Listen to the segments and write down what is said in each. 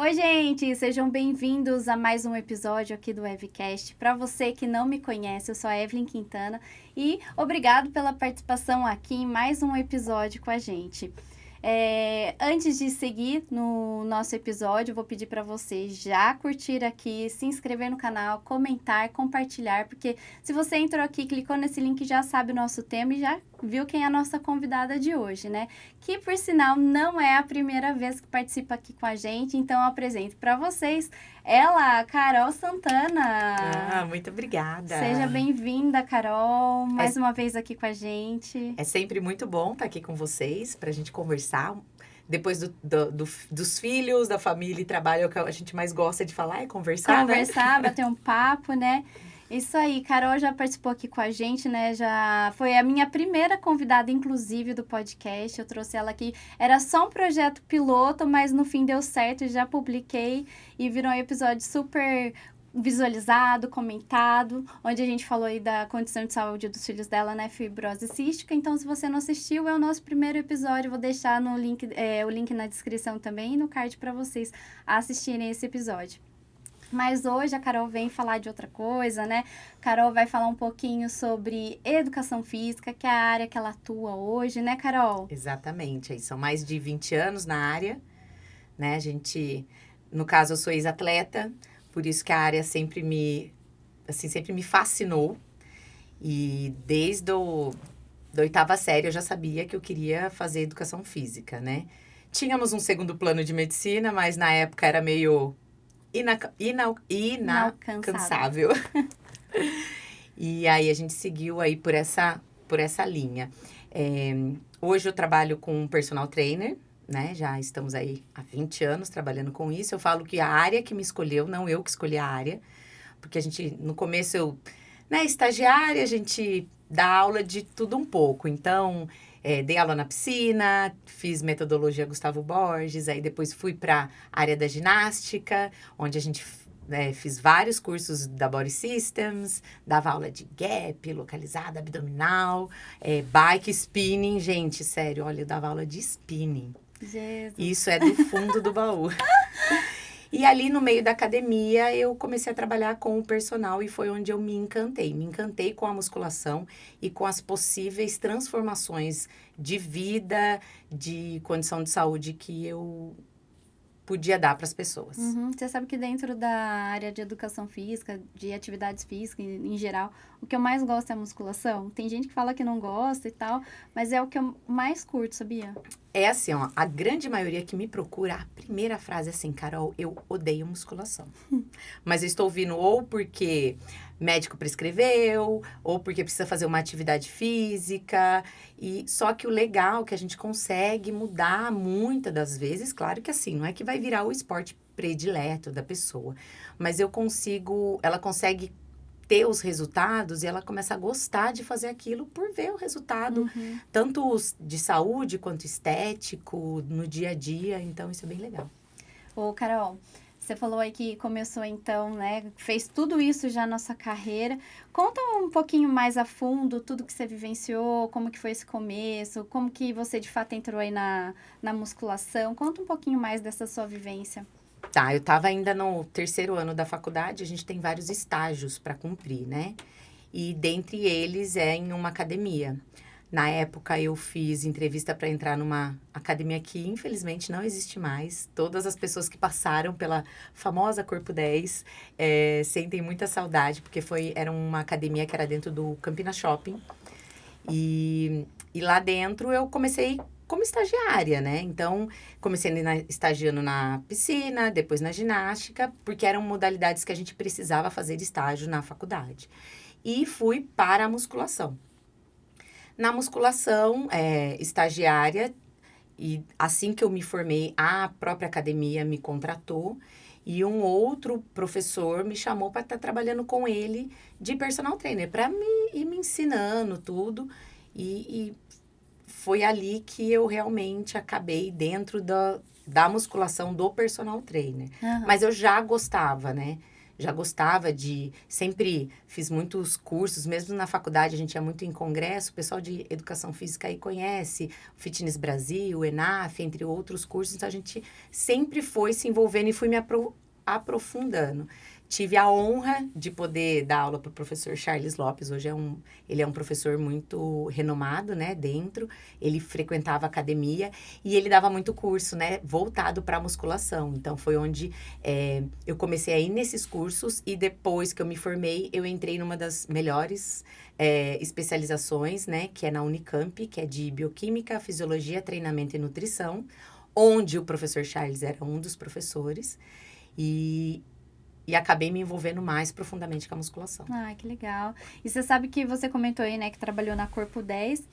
Oi, gente! Sejam bem-vindos a mais um episódio aqui do Evcast. Para você que não me conhece, eu sou a Evelyn Quintana e obrigado pela participação aqui em mais um episódio com a gente. Antes de seguir no nosso episódio, eu vou pedir para você já curtir aqui, se inscrever no canal, comentar, compartilhar, porque se você entrou aqui, clicou nesse link, já sabe o nosso tema e já viu quem é a nossa convidada de hoje, né? Que, por sinal, não é a primeira vez que participa aqui com a gente, então eu apresento para vocês ela, Carol Santana. Muito obrigada. Seja bem-vinda, Carol, mais uma vez aqui com a gente. É sempre muito bom estar aqui com vocês, para a gente conversar. Depois dos filhos, da família e trabalho, é o que a gente mais gosta de falar, é conversar, Conversar, né? bater um papo, né? Isso aí, Carol já participou aqui com a gente, né? Já foi a minha primeira convidada, inclusive, do podcast. Eu trouxe ela aqui. Era só um projeto piloto, mas no fim deu certo. Já publiquei e virou um episódio super visualizado, comentado, onde a gente falou aí da condição de saúde dos filhos dela, né? Fibrose cística. Então, se você não assistiu, é o nosso primeiro episódio. Vou deixar no link, o link na descrição também e no card para vocês assistirem esse episódio. Mas hoje a Carol vem falar de outra coisa, né? Carol vai falar um pouquinho sobre educação física, que é a área que ela atua hoje, né, Carol? Exatamente. Aí são mais de 20 anos na área, né? No caso, eu sou ex-atleta, por isso que a área sempre me fascinou. E desde da oitava série eu já sabia que eu queria fazer educação física, né? Tínhamos um segundo plano de medicina, mas na época era meio inalcançável. E aí a gente seguiu aí por essa linha. Hoje eu trabalho com um personal trainer, né? Já estamos aí há 20 anos trabalhando com isso. Eu falo que a área que me escolheu, não eu que escolhi a área. Porque no começo estagiária, a gente dá aula de tudo um pouco. Então, dei aula na piscina, fiz metodologia Gustavo Borges, aí depois fui para a área da ginástica, onde a gente fiz vários cursos da Body Systems, dava aula de gap, localizada, abdominal, bike, spinning. Gente, sério, olha, eu dava aula de spinning. Jesus. Isso é do fundo do baú. E ali no meio da academia eu comecei a trabalhar com o personal e foi onde eu me encantei. Me encantei com a musculação e com as possíveis transformações de vida, de condição de saúde que eu podia dar para as pessoas. Você sabe que dentro da área de educação física, de atividades físicas em geral, o que eu mais gosto é a musculação. Tem gente que fala que não gosta e tal, mas é o que eu mais curto, sabia? É assim, ó, a grande maioria que me procura, a primeira frase é assim, Carol, eu odeio musculação. Mas eu estou ouvindo ou porque médico prescreveu, ou porque precisa fazer uma atividade física. E só que o legal é que a gente consegue mudar muitas das vezes, claro que assim, não é que vai virar o esporte predileto da pessoa, mas ela consegue ter os resultados e ela começa a gostar de fazer aquilo por ver o resultado, tanto de saúde quanto estético, no dia a dia. Então, isso é bem legal. Ô, Carol, você falou aí que começou então, né? Fez tudo isso já na sua carreira. Conta um pouquinho mais a fundo tudo que você vivenciou, como que foi esse começo, como que você de fato entrou aí na musculação. Conta um pouquinho mais dessa sua vivência. Tá, eu estava ainda no terceiro ano da faculdade, a gente tem vários estágios para cumprir, né? E dentre eles é em uma academia. Na época eu fiz entrevista para entrar numa academia que infelizmente não existe mais. Todas as pessoas que passaram pela famosa Corpo 10 sentem muita saudade, porque era uma academia que era dentro do Campina Shopping. E lá dentro eu comecei como estagiária, né? Então, comecei estagiando na piscina, depois na ginástica, porque eram modalidades que a gente precisava fazer estágio na faculdade. E fui para a musculação. Na musculação, estagiária, e assim que eu me formei, a própria academia me contratou e um outro professor me chamou para estar trabalhando com ele de personal trainer, para ir me ensinando tudo. E foi ali que eu realmente acabei dentro da musculação do personal trainer. Mas eu já gostava, né? já gostava de... Sempre fiz muitos cursos, mesmo na faculdade a gente ia muito em congresso, o pessoal de educação física aí conhece, o Fitness Brasil, o ENAF, entre outros cursos, então a gente sempre foi se envolvendo e fui me aprofundando. Tive a honra de poder dar aula para o professor Charles Lopes. Hoje ele é um professor muito renomado, né, dentro. Ele frequentava a academia e ele dava muito curso, né, voltado para a musculação. Então, foi onde eu comecei a ir nesses cursos e depois que eu me formei, eu entrei numa das melhores especializações, né, que é na Unicamp, que é de Bioquímica, Fisiologia, Treinamento e Nutrição, onde o professor Charles era um dos professores. E acabei me envolvendo mais profundamente com a musculação. Ah, que legal. E você sabe que você comentou aí, né, que trabalhou na Corpo 10.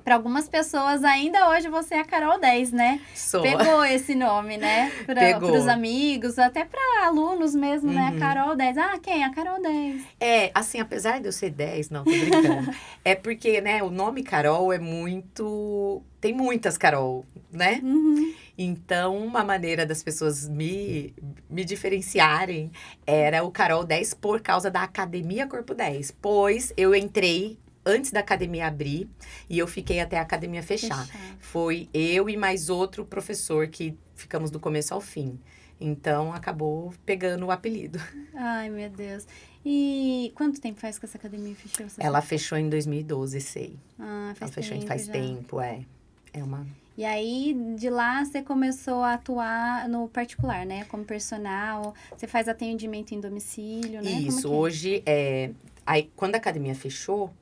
Para algumas pessoas, ainda hoje você é a Carol 10, né? Sou. Pegou esse nome, né? Para os amigos, até para alunos mesmo, né? A Carol 10. Ah, quem? A Carol 10. Assim, apesar de eu ser 10, não, tô brincando. É porque, né, o nome Carol é muito... Tem muitas Carol, né? Então, uma maneira das pessoas me diferenciarem era o Carol 10 por causa da Academia Corpo 10. Pois eu entrei antes da academia abrir e eu fiquei até a academia fechar. Foi eu e mais outro professor que ficamos do começo ao fim. Então, acabou pegando o apelido. Ai, meu Deus. E quanto tempo faz que essa academia fechou? Ela fechou em 2012, sei. Faz tempo. Ela fechou faz tempo, É uma... E aí, de lá, você começou a atuar no particular, né? Como personal. Você faz atendimento em domicílio, né? Isso. Hoje, aí, quando a academia fechou,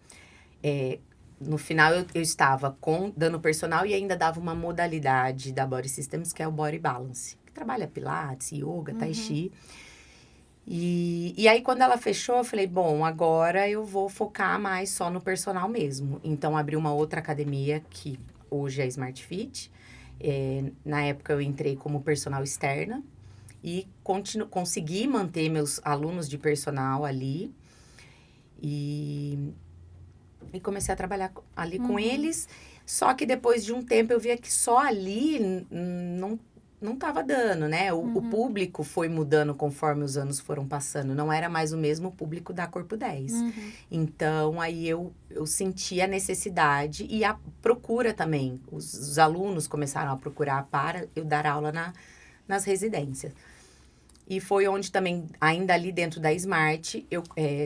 no final eu estava dando personal e ainda dava uma modalidade da Body Systems, que é o Body Balance. Que trabalha pilates, yoga, tai chi. E aí, quando ela fechou, eu falei, bom, agora eu vou focar mais só no personal mesmo. Então, abri uma outra academia que... Hoje é Smart Fit. Na época eu entrei como personal externa e consegui manter meus alunos de personal ali. E comecei a trabalhar ali com eles. Só que depois de um tempo eu via que só ali não estava dando, né? O público foi mudando conforme os anos foram passando. Não era mais o mesmo público da Corpo 10. Então, aí eu senti a necessidade e a procura também. Os alunos começaram a procurar para eu dar aula nas residências. E foi onde também, ainda ali dentro da Smart,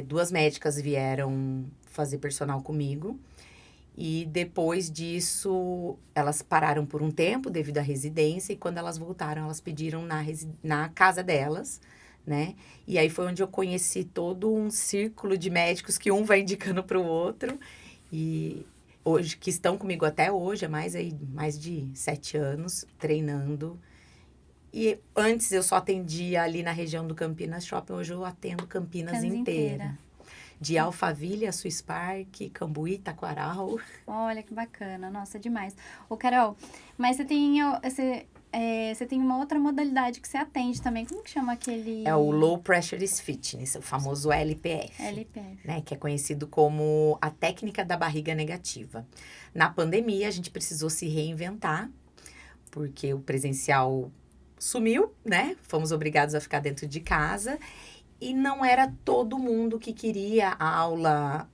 2 médicas vieram fazer personal comigo. E depois disso, elas pararam por um tempo devido à residência. E quando elas voltaram, elas pediram na casa delas, né? E aí foi onde eu conheci todo um círculo de médicos que um vai indicando para o outro. E hoje, que estão comigo até hoje, há mais de 7 anos, treinando. E antes eu só atendia ali na região do Campinas Shopping. Hoje eu atendo Campinas inteira. De Alphaville a Swiss Park, Cambuí, Taquaral. Olha, que bacana. Nossa, demais. Ô, Carol, mas você tem uma outra modalidade que você atende também. Como que chama aquele... É o Low Pressure Fitness, o famoso LPF. Né? Que é conhecido como a técnica da barriga negativa. Na pandemia, a gente precisou se reinventar, porque o presencial sumiu, né? Fomos obrigados a ficar dentro de casa. E não era todo mundo que queria a aula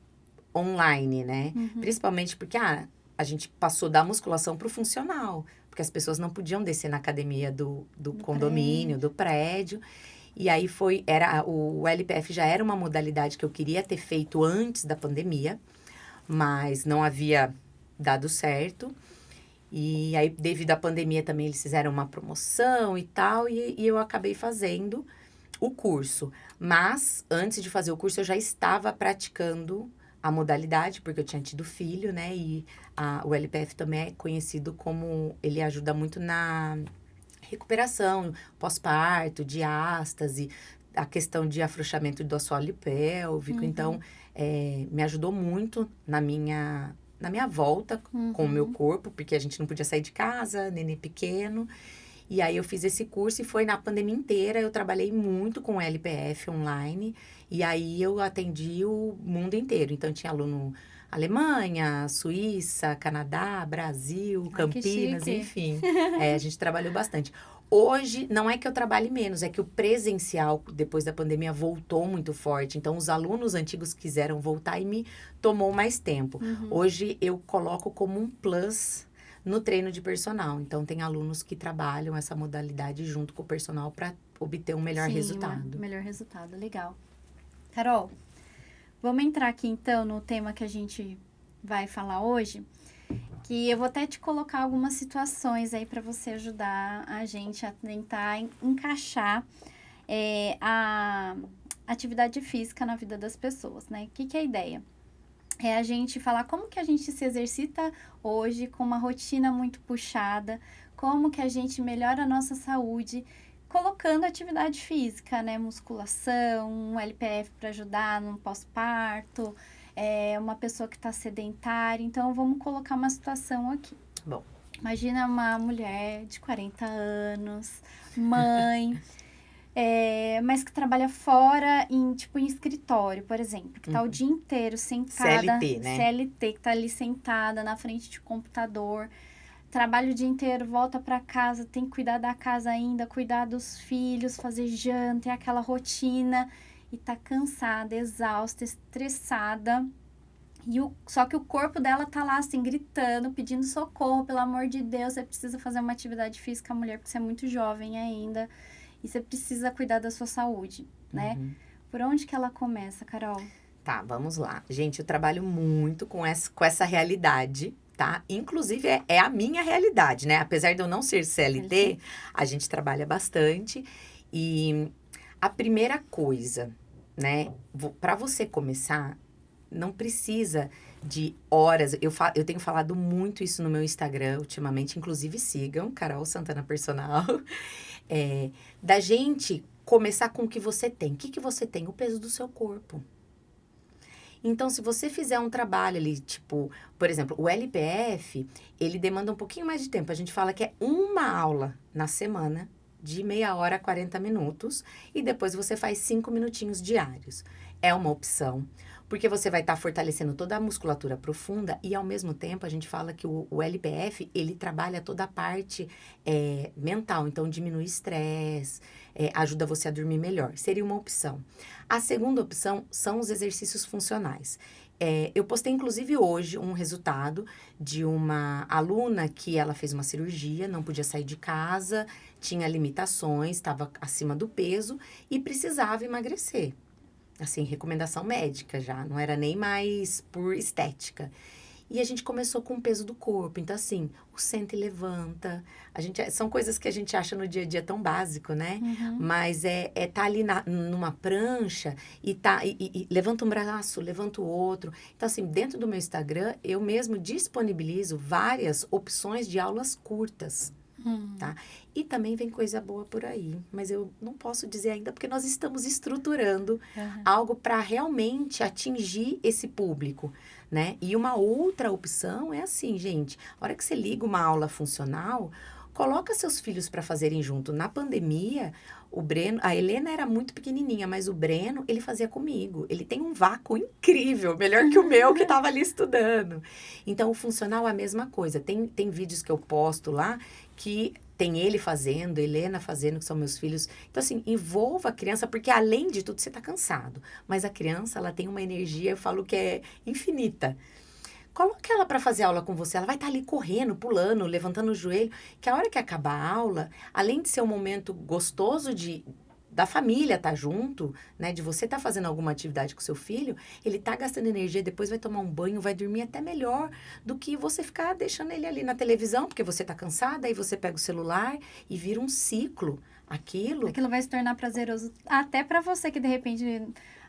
online, né? Principalmente porque a gente passou da musculação para o funcional. Porque as pessoas não podiam descer na academia do condomínio, do prédio. E aí o LPF já era uma modalidade que eu queria ter feito antes da pandemia. Mas não havia dado certo. E aí, devido à pandemia também, eles fizeram uma promoção e tal. E eu acabei fazendo o curso. Mas, antes de fazer o curso, eu já estava praticando a modalidade, porque eu tinha tido filho, né? E o LPF também é conhecido como... Ele ajuda muito na recuperação, pós-parto, diástase, a questão de afrouxamento do assoalho pélvico. Então, me ajudou muito na minha volta com o meu corpo, porque a gente não podia sair de casa, neném pequeno. E aí, eu fiz esse curso e foi na pandemia inteira. Eu trabalhei muito com LPF online. E aí, eu atendi o mundo inteiro. Então, tinha aluno Alemanha, Suíça, Canadá, Brasil, Campinas, enfim. A gente trabalhou bastante. Hoje, não é que eu trabalhe menos, é que o presencial, depois da pandemia, voltou muito forte. Então, os alunos antigos quiseram voltar e me tomou mais tempo. Hoje, eu coloco como um plus no treino de personal. Então, tem alunos que trabalham essa modalidade junto com o personal para obter um melhor resultado. Melhor resultado, legal. Carol, vamos entrar aqui, então, no tema que a gente vai falar hoje. Que eu vou até te colocar algumas situações aí para você ajudar a gente a tentar encaixar a atividade física na vida das pessoas, né? O que é a ideia? É a gente falar como que a gente se exercita hoje com uma rotina muito puxada, como que a gente melhora a nossa saúde colocando atividade física, né? Musculação, um LPF para ajudar no pós-parto, uma pessoa que está sedentária. Então, vamos colocar uma situação aqui. Bom. Imagina uma mulher de 40 anos, mãe, mas que trabalha fora, em escritório, por exemplo. Que está o dia inteiro sentada. CLT, né? CLT, que está ali sentada na frente de computador. Trabalha o dia inteiro, volta para casa, tem que cuidar da casa ainda, cuidar dos filhos, fazer janta, tem aquela rotina. E tá cansada, exausta, estressada. Só que o corpo dela tá lá, assim, gritando, pedindo socorro, pelo amor de Deus, você precisa fazer uma atividade física, mulher, porque você é muito jovem ainda. E você precisa cuidar da sua saúde, né? Por onde que ela começa, Carol? Tá, vamos lá. Gente, eu trabalho muito com essa realidade, tá? Inclusive, é a minha realidade, né? Apesar de eu não ser CLT, a gente trabalha bastante. E a primeira coisa, né? Para você começar, não precisa de horas. Eu tenho falado muito isso no meu Instagram ultimamente. Inclusive, sigam, Carol Santana Personal. Da gente começar com o que você tem. O que você tem? O peso do seu corpo. Então, se você fizer um trabalho ali, tipo, por exemplo, o LPF, ele demanda um pouquinho mais de tempo. A gente fala que é uma aula na semana, de meia hora a 40 minutos, e depois você faz 5 minutinhos diários. É uma opção, porque você vai estar fortalecendo toda a musculatura profunda e, ao mesmo tempo, a gente fala que o LPF, ele trabalha toda a parte mental. Então, diminui estresse, ajuda você a dormir melhor. Seria uma opção. A segunda opção são os exercícios funcionais. Eu postei, inclusive, hoje um resultado de uma aluna que ela fez uma cirurgia, não podia sair de casa, tinha limitações, estava acima do peso e precisava emagrecer. Assim, recomendação médica já, não era nem mais por estética. E a gente começou com o peso do corpo. Então, assim, o senta e levanta. São coisas que a gente acha no dia a dia tão básico, né? Mas tá ali numa prancha e levanta um braço, levanta o outro. Então, assim, dentro do meu Instagram, eu mesmo disponibilizo várias opções de aulas curtas. Tá? E também vem coisa boa por aí, mas eu não posso dizer ainda porque nós estamos estruturando algo para realmente atingir esse público, né? E uma outra opção é assim, gente, a hora que você liga uma aula funcional, coloca seus filhos para fazerem junto. Na pandemia, o Breno, a Helena era muito pequenininha, mas o Breno, ele fazia comigo. Ele tem um vácuo incrível, melhor que o meu que estava ali estudando. Então, o funcional é a mesma coisa. Tem vídeos que eu posto lá que tem ele fazendo, Helena fazendo, que são meus filhos. Então, assim, envolva a criança, porque além de tudo, você está cansado. Mas a criança, ela tem uma energia, eu falo que é infinita. Coloque ela para fazer aula com você. Ela vai estar ali correndo, pulando, levantando o joelho. Que a hora que acabar a aula, além de ser um momento gostoso da família estar junto, né? De você estar fazendo alguma atividade com seu filho, ele tá gastando energia, depois vai tomar um banho, vai dormir até melhor do que você ficar deixando ele ali na televisão, porque você tá cansada, aí você pega o celular e vira um ciclo. Aquilo vai se tornar prazeroso até para você que de repente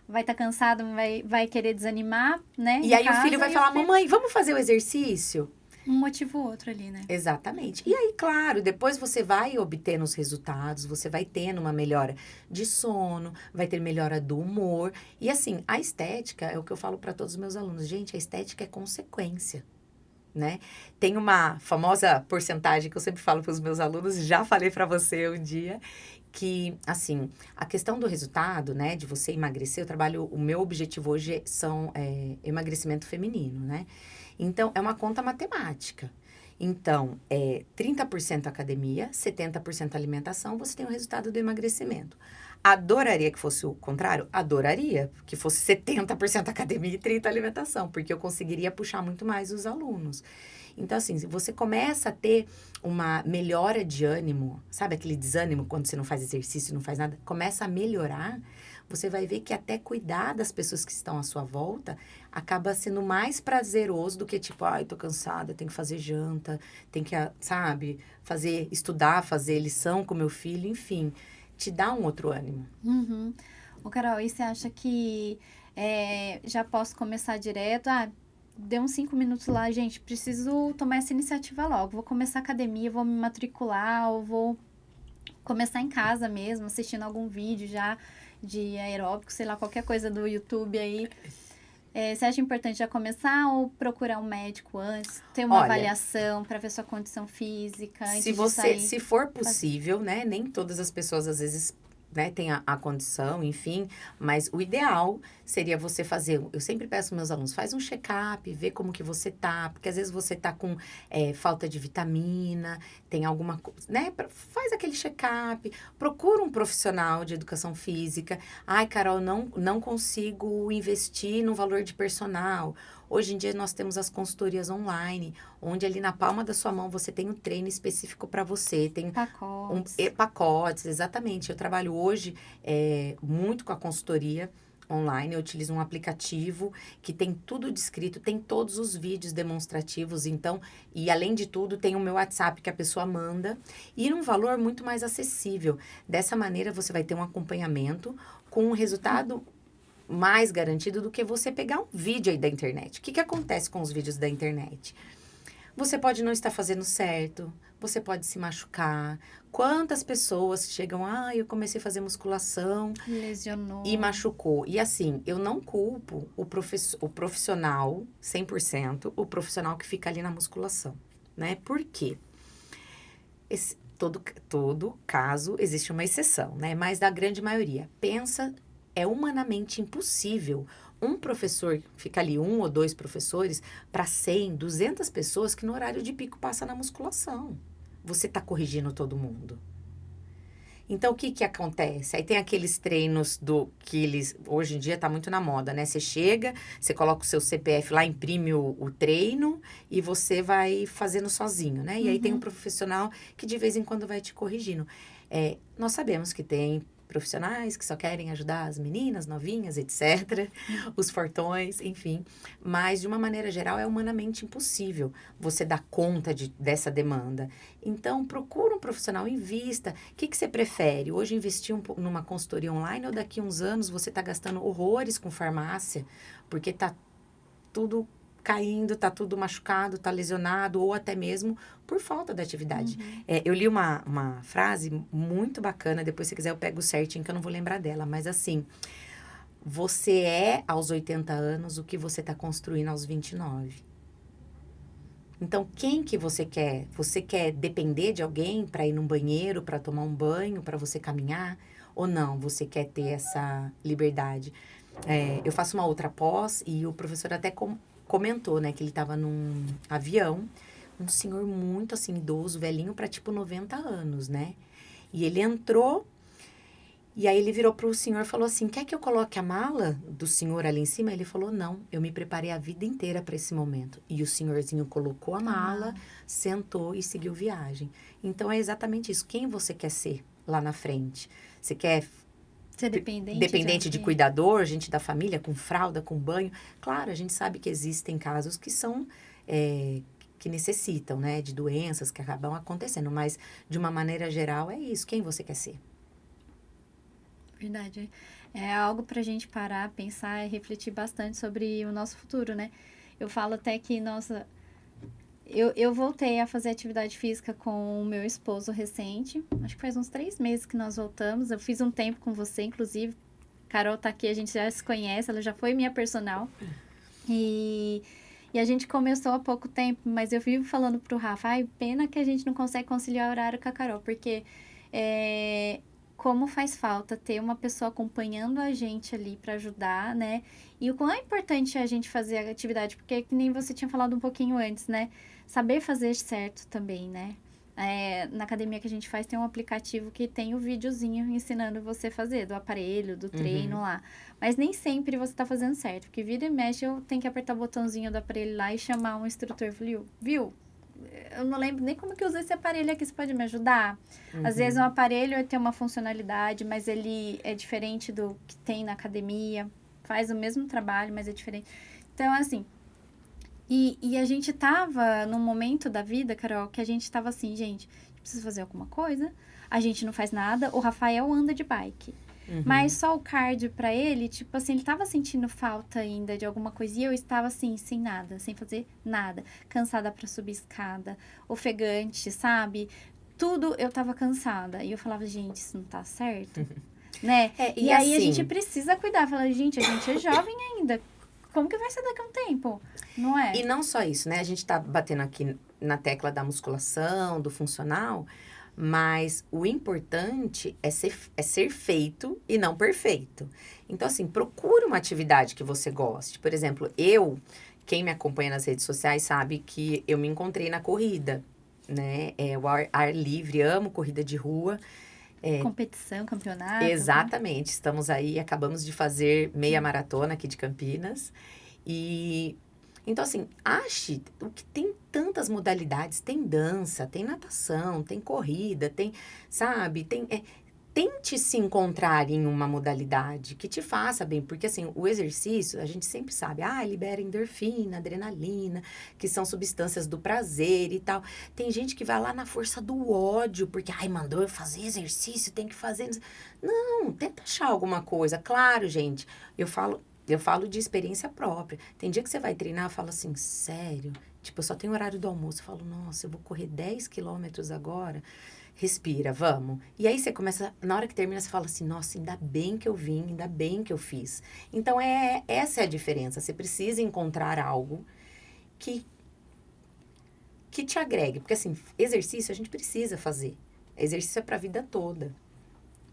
vai estar cansado, vai querer desanimar, né? E aí o filho vai falar, mamãe, vamos fazer o exercício? Um motiva o outro ali, né? Exatamente. E aí, claro, depois você vai obtendo os resultados, você vai tendo uma melhora de sono, vai ter melhora do humor. E assim, a estética é o que eu falo para todos os meus alunos. Gente, a estética é consequência, né? Tem uma famosa porcentagem que eu sempre falo para os meus alunos, já falei para você um dia, que, assim, a questão do resultado, né, de você emagrecer, o meu objetivo hoje são emagrecimento feminino, né? Então, é uma conta matemática. Então, 30% academia, 70% alimentação, você tem o resultado do emagrecimento. Adoraria que fosse o contrário? Adoraria que fosse 70% academia e 30% alimentação, porque eu conseguiria puxar muito mais os alunos. Então, assim, se você começa a ter uma melhora de ânimo, sabe aquele desânimo quando você não faz exercício, não faz nada, começa a melhorar, você vai ver que até cuidar das pessoas que estão à sua volta acaba sendo mais prazeroso do que tipo, ai, tô cansada, tenho que fazer janta, tenho que, sabe, estudar, fazer lição com meu filho, enfim, te dá um outro ânimo. Uhum. Ô, Carol, e você acha que já posso começar direto? Deu uns 5 minutos lá, gente, preciso tomar essa iniciativa logo. Vou começar a academia, vou me matricular, ou vou começar em casa mesmo, assistindo algum vídeo já de aeróbico, sei lá, qualquer coisa do YouTube aí. Você acha importante já começar ou procurar um médico antes? Ter uma avaliação para ver sua condição física antes de sair? Se for possível, né? Nem todas as pessoas, às vezes, né, têm a condição, enfim. Mas o ideal seria você fazer... Eu sempre peço aos meus alunos, faz um check-up, vê como que você tá. Porque, às vezes, você tá com falta de vitamina, tem alguma coisa, né? Faz aquele check-up, procura um profissional de educação física. Ai, Carol, não consigo investir no valor de personal. Hoje em dia, nós temos as consultorias online, onde ali na palma da sua mão você tem um treino específico para você. Tem pacotes, exatamente. Eu trabalho hoje muito com a consultoria online. Eu utilizo um aplicativo que tem tudo descrito, tem todos os vídeos demonstrativos, então, e além de tudo, tem o meu WhatsApp que a pessoa manda, e num valor muito mais acessível. Dessa maneira, você vai ter um acompanhamento com um resultado mais garantido do que você pegar um vídeo aí da internet. O que acontece com os vídeos da internet? Você pode não estar fazendo certo, você pode se machucar. Quantas pessoas chegam, eu comecei a fazer musculação... Lesionou. E machucou. E assim, eu não culpo o profissional, 100%, o profissional que fica ali na musculação, né? Por quê? Todo caso existe uma exceção, né? Mas da grande maioria, é humanamente impossível um professor, fica ali 1 ou 2 professores, para 100, 200 pessoas que no horário de pico passa na musculação. Você tá corrigindo todo mundo. Então, o que acontece? Aí tem aqueles treinos hoje em dia tá muito na moda, né? Você chega, você coloca o seu CPF lá, imprime o treino e você vai fazendo sozinho, né? E aí tem um profissional que de vez em quando vai te corrigindo. Nós sabemos que tem profissionais que só querem ajudar as meninas novinhas, etc. Os fortões, enfim. Mas, de uma maneira geral, é humanamente impossível você dar conta dessa demanda. Então, procura um profissional, invista. O que você prefere? Hoje, investir numa consultoria online ou daqui a uns anos você está gastando horrores com farmácia? Porque tá tudo caindo, tá tudo machucado, tá lesionado, ou até mesmo por falta da atividade. Eu li uma frase muito bacana, depois se quiser eu pego certinho, que eu não vou lembrar dela, mas assim, você aos 80 anos o que você tá construindo aos 29. Então, quem que você quer? Você quer depender de alguém para ir num banheiro, para tomar um banho, para você caminhar? Ou não, você quer ter essa liberdade? Eu faço uma outra pós e o professor até comentou, né, que ele estava num avião, um senhor muito, assim, idoso, velhinho, para tipo 90 anos, né? E ele entrou, e aí ele virou pro senhor e falou assim, quer que eu coloque a mala do senhor ali em cima? Ele falou, não, eu me preparei a vida inteira para esse momento. E o senhorzinho colocou a mala, sentou e seguiu viagem. Então, é exatamente isso. Quem você quer ser lá na frente? Você quer... Ser dependente de cuidador, gente da família, com fralda, com banho. Claro, a gente sabe que existem casos que são... que necessitam, né, de doenças que acabam acontecendo. Mas, de uma maneira geral, é isso. Quem você quer ser? Verdade. É algo pra gente parar, pensar e refletir bastante sobre o nosso futuro, né? Eu falo até que, nossa... Eu voltei a fazer atividade física com o meu esposo recente. Acho que faz uns 3 meses que nós voltamos. Eu fiz um tempo com você, inclusive. Carol tá aqui, a gente já se conhece. Ela já foi minha personal. E a gente começou há pouco tempo. Mas eu vivo falando pro Rafa, pena que a gente não consegue conciliar o horário com a Carol. Porque como faz falta ter uma pessoa acompanhando a gente ali para ajudar, né? E o quão é importante a gente fazer a atividade, porque que nem você tinha falado um pouquinho antes, né? Saber fazer certo também, né? Na academia que a gente faz tem um aplicativo que tem o videozinho ensinando você a fazer, do aparelho, do treino lá. Mas nem sempre você tá fazendo certo, porque vira e mexe eu tenho que apertar o botãozinho do aparelho lá e chamar um instrutor. Viu? Eu não lembro nem como que eu uso esse aparelho aqui, você pode me ajudar? Às vezes um aparelho tem uma funcionalidade, mas ele é diferente do que tem na academia. Faz o mesmo trabalho, mas é diferente. Então, assim, e a gente tava num momento da vida, Carol, que a gente tava assim, gente, precisa fazer alguma coisa. A gente não faz nada. O Rafael anda de bike. Mas só o cardio pra ele, tipo assim, ele tava sentindo falta ainda de alguma coisa. E eu estava assim, sem nada, sem fazer nada. Cansada pra subir escada, ofegante, sabe? Tudo eu tava cansada. E eu falava, gente, isso não tá certo, né? E aí assim, a gente precisa cuidar. Falar, gente, a gente é jovem ainda. Como que vai ser daqui a um tempo? Não é? E não só isso, né? A gente tá batendo aqui na tecla da musculação, do funcional, mas o importante é ser feito e não perfeito. Então, assim, procure uma atividade que você goste. Por exemplo, quem me acompanha nas redes sociais sabe que eu me encontrei na corrida, né? O ar livre, amo corrida de rua. Competição, campeonato. Exatamente. Né? Estamos aí, acabamos de fazer meia maratona aqui de Campinas. Então, assim, o que tem tantas modalidades, tem dança, tem natação, tem corrida, sabe, tente se encontrar em uma modalidade que te faça bem, porque, assim, o exercício, a gente sempre sabe, libera endorfina, adrenalina, que são substâncias do prazer e tal. Tem gente que vai lá na força do ódio, porque, mandou eu fazer exercício, tem que fazer... Não, tenta achar alguma coisa. Claro, gente, eu falo de experiência própria. Tem dia que você vai treinar e fala assim, sério? Tipo, eu só tenho horário do almoço. Eu falo, nossa, eu vou correr 10 quilômetros agora. Respira, vamos. E aí você começa, na hora que termina, você fala assim, nossa, ainda bem que eu vim, ainda bem que eu fiz. Então, essa é a diferença. Você precisa encontrar algo que te agregue. Porque, assim, exercício a gente precisa fazer. Exercício é pra vida toda.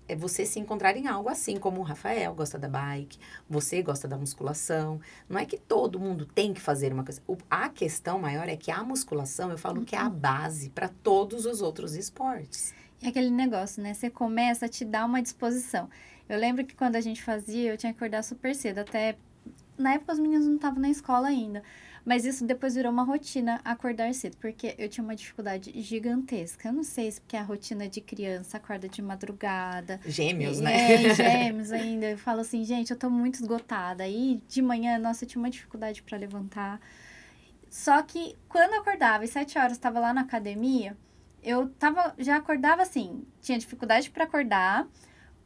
É você se encontrar em algo assim, como o Rafael gosta da bike, você gosta da musculação. Não é que todo mundo tem que fazer uma coisa. A questão maior é que a musculação, eu falo que é a base para todos os outros esportes. E aquele negócio, né? Você começa a te dar uma disposição. Eu lembro que quando a gente fazia, eu tinha que acordar super cedo. Até, na época, os meninos não estavam na escola ainda. Mas isso depois virou uma rotina, acordar cedo, porque eu tinha uma dificuldade gigantesca. Eu não sei se porque a rotina de criança acorda de madrugada. Gêmeos, né? Gêmeos ainda. Eu falo assim, gente, eu tô muito esgotada. Aí de manhã, nossa, eu tinha uma dificuldade para levantar. Só que quando eu acordava, às 7 horas, estava lá na academia, já acordava assim, tinha dificuldade para acordar,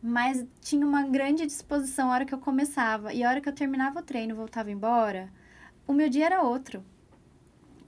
mas tinha uma grande disposição a hora que eu começava. E a hora que eu terminava o treino, voltava embora, o meu dia era outro.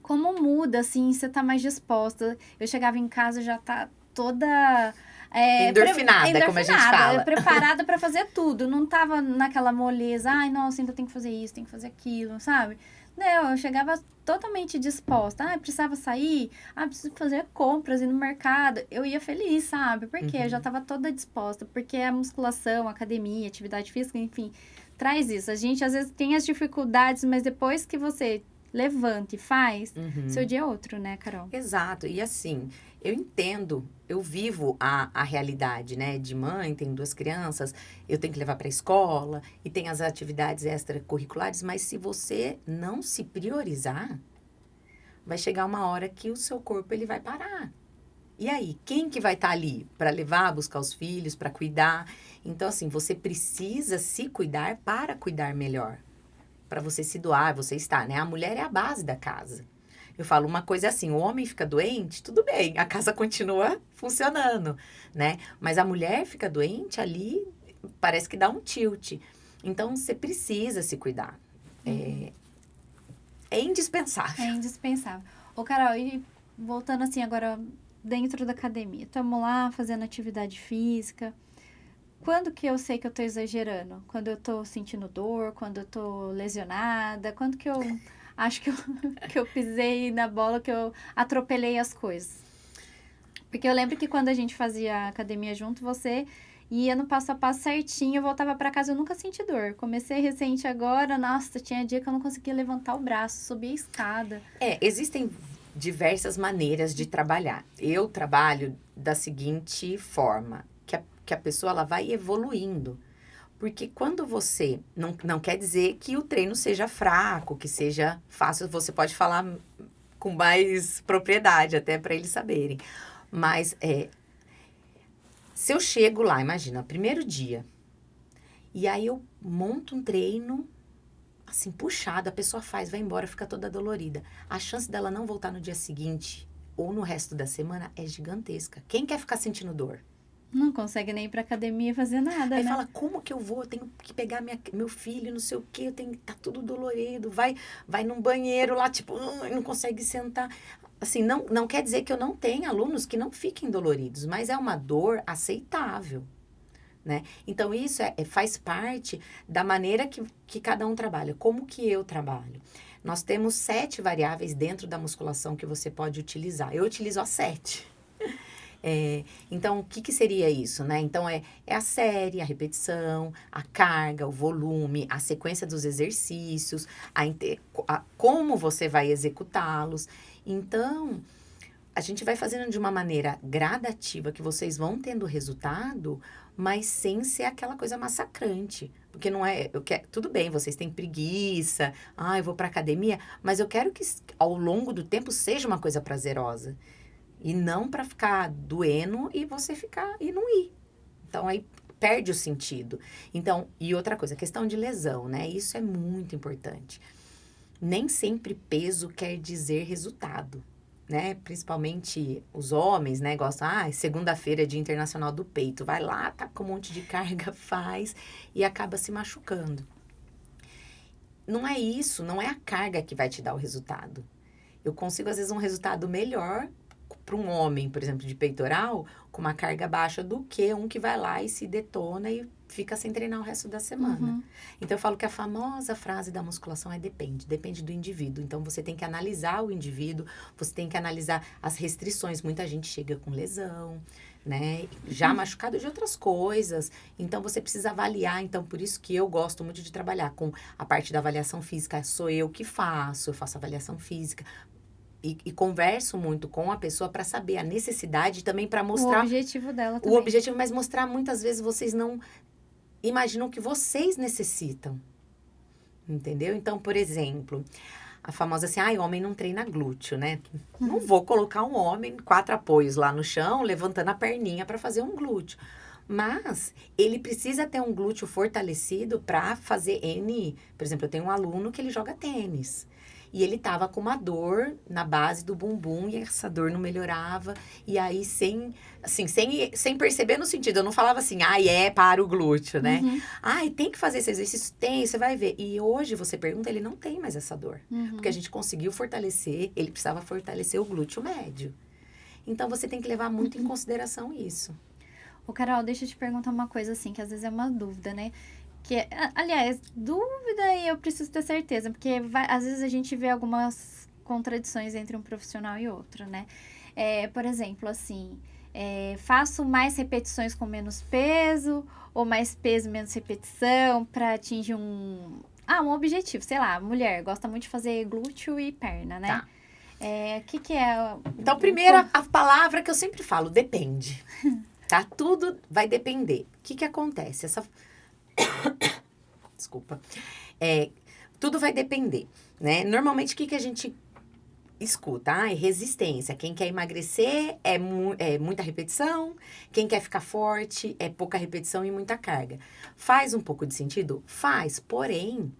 Como muda, assim, você tá mais disposta. Eu chegava em casa já tá toda... Endorfinada, como a gente fala. Preparada para fazer tudo. Não tava naquela moleza, nossa, ainda tem que fazer isso, tem que fazer aquilo, sabe? Não, eu chegava totalmente disposta. Precisava sair? Preciso fazer compras, ir no mercado. Eu ia feliz, sabe? Porque eu já tava toda disposta. Porque a musculação, a academia, atividade física, enfim, traz isso. A gente, às vezes, tem as dificuldades, mas depois que você levanta e faz, seu dia é outro, né, Carol? Exato. E assim, eu entendo, eu vivo a realidade, né? De mãe, tenho 2 crianças, eu tenho que levar para a escola e tem as atividades extracurriculares, mas se você não se priorizar, vai chegar uma hora que o seu corpo ele vai parar. E aí, quem que vai estar ali para levar, buscar os filhos, para cuidar? Então, assim, você precisa se cuidar para cuidar melhor. Para você se doar, você estar, né? A mulher é a base da casa. Eu falo uma coisa assim, o homem fica doente, tudo bem, a casa continua funcionando, né? Mas a mulher fica doente, ali parece que dá um tilt. Então, você precisa se cuidar. É indispensável. É indispensável. Ô, Carol, e voltando assim agora dentro da academia, estamos lá fazendo atividade física. Quando que eu sei que eu tô exagerando? Quando eu tô sentindo dor, quando eu tô lesionada, quando que eu acho que eu pisei na bola, que eu atropelei as coisas? Porque eu lembro que quando a gente fazia academia junto, você ia no passo a passo certinho, eu voltava pra casa, eu nunca senti dor. Comecei recente agora, nossa, tinha dia que eu não conseguia levantar o braço, subir a escada. Existem diversas maneiras de trabalhar. Eu trabalho da seguinte forma, que a pessoa ela vai evoluindo. Porque quando você, não quer dizer que o treino seja fraco, que seja fácil, você pode falar com mais propriedade, até para eles saberem. Mas, se eu chego lá, imagina, primeiro dia, e aí eu monto um treino, assim, puxado, a pessoa faz, vai embora, fica toda dolorida. A chance dela não voltar no dia seguinte, ou no resto da semana, é gigantesca. Quem quer ficar sentindo dor? Não consegue nem ir pra academia fazer nada, Aí né? fala, como que eu vou? Eu tenho que pegar meu filho, não sei o quê, tá tudo dolorido. Vai num banheiro lá, tipo, não consegue sentar. Assim, não quer dizer que eu não tenha alunos que não fiquem doloridos, mas é uma dor aceitável, né? Então, isso faz parte da maneira que cada um trabalha. Como que eu trabalho? Nós temos 7 variáveis dentro da musculação que você pode utilizar. Eu utilizo as 7. Então, o que seria isso, né? Então, é a série, a repetição, a carga, o volume, a sequência dos exercícios, como você vai executá-los. Então, a gente vai fazendo de uma maneira gradativa, que vocês vão tendo resultado, mas sem ser aquela coisa massacrante. Porque não é... tudo bem, vocês têm preguiça, eu vou pra academia, mas eu quero que ao longo do tempo seja uma coisa prazerosa. E não para ficar doendo e você ficar e não ir. Então, aí perde o sentido. Então, e outra coisa, questão de lesão, né? Isso é muito importante. Nem sempre peso quer dizer resultado, né? Principalmente os homens, né? Gostam, segunda-feira é Dia Internacional do Peito. Vai lá, tá com um monte de carga, faz e acaba se machucando. Não é isso, não é a carga que vai te dar o resultado. Eu consigo, às vezes, um resultado melhor para um homem, por exemplo, de peitoral, com uma carga baixa do que um que vai lá e se detona e fica sem treinar o resto da semana. Uhum. Então, eu falo que a famosa frase da musculação é depende do indivíduo. Então, você tem que analisar o indivíduo, você tem que analisar as restrições. Muita gente chega com lesão, né? Já machucado de outras coisas. Então, você precisa avaliar. Então, por isso que eu gosto muito de trabalhar com a parte da avaliação física. Sou eu que faço, eu faço avaliação física. E converso muito com a pessoa para saber a necessidade, também para mostrar... O objetivo dela também. O objetivo, mas mostrar muitas vezes vocês não imaginam que vocês necessitam. Entendeu? Então, por exemplo, a famosa assim, homem não treina glúteo, né? Não vou colocar um homem, 4 apoios lá no chão, levantando a perninha para fazer um glúteo. Mas ele precisa ter um glúteo fortalecido para fazer N... Por exemplo, eu tenho um aluno que ele joga tênis. E ele tava com uma dor na base do bumbum e essa dor não melhorava. E aí, sem perceber no sentido, eu não falava assim, para o glúteo, né? Uhum. Tem que fazer esse exercício? Tem, você vai ver. E hoje, você pergunta, ele não tem mais essa dor. Uhum. Porque a gente conseguiu fortalecer, ele precisava fortalecer o glúteo médio. Então, você tem que levar muito em consideração isso. Ô, Carol, deixa eu te perguntar uma coisa assim, que às vezes é uma dúvida, né? Que, aliás, dúvida e eu preciso ter certeza, porque às vezes a gente vê algumas contradições entre um profissional e outro, né? Por exemplo, assim, faço mais repetições com menos peso, ou mais peso, menos repetição, para atingir um objetivo, sei lá, mulher gosta muito de fazer glúteo e perna, né? Tá. O que é... Então, primeiro, a palavra que eu sempre falo, depende. Tá? Tudo vai depender. O que acontece? Desculpa. Tudo vai depender, né? Normalmente, o que a gente escuta? Resistência. Quem quer emagrecer é muita repetição. Quem quer ficar forte é pouca repetição e muita carga. Faz um pouco de sentido? Faz. Porém,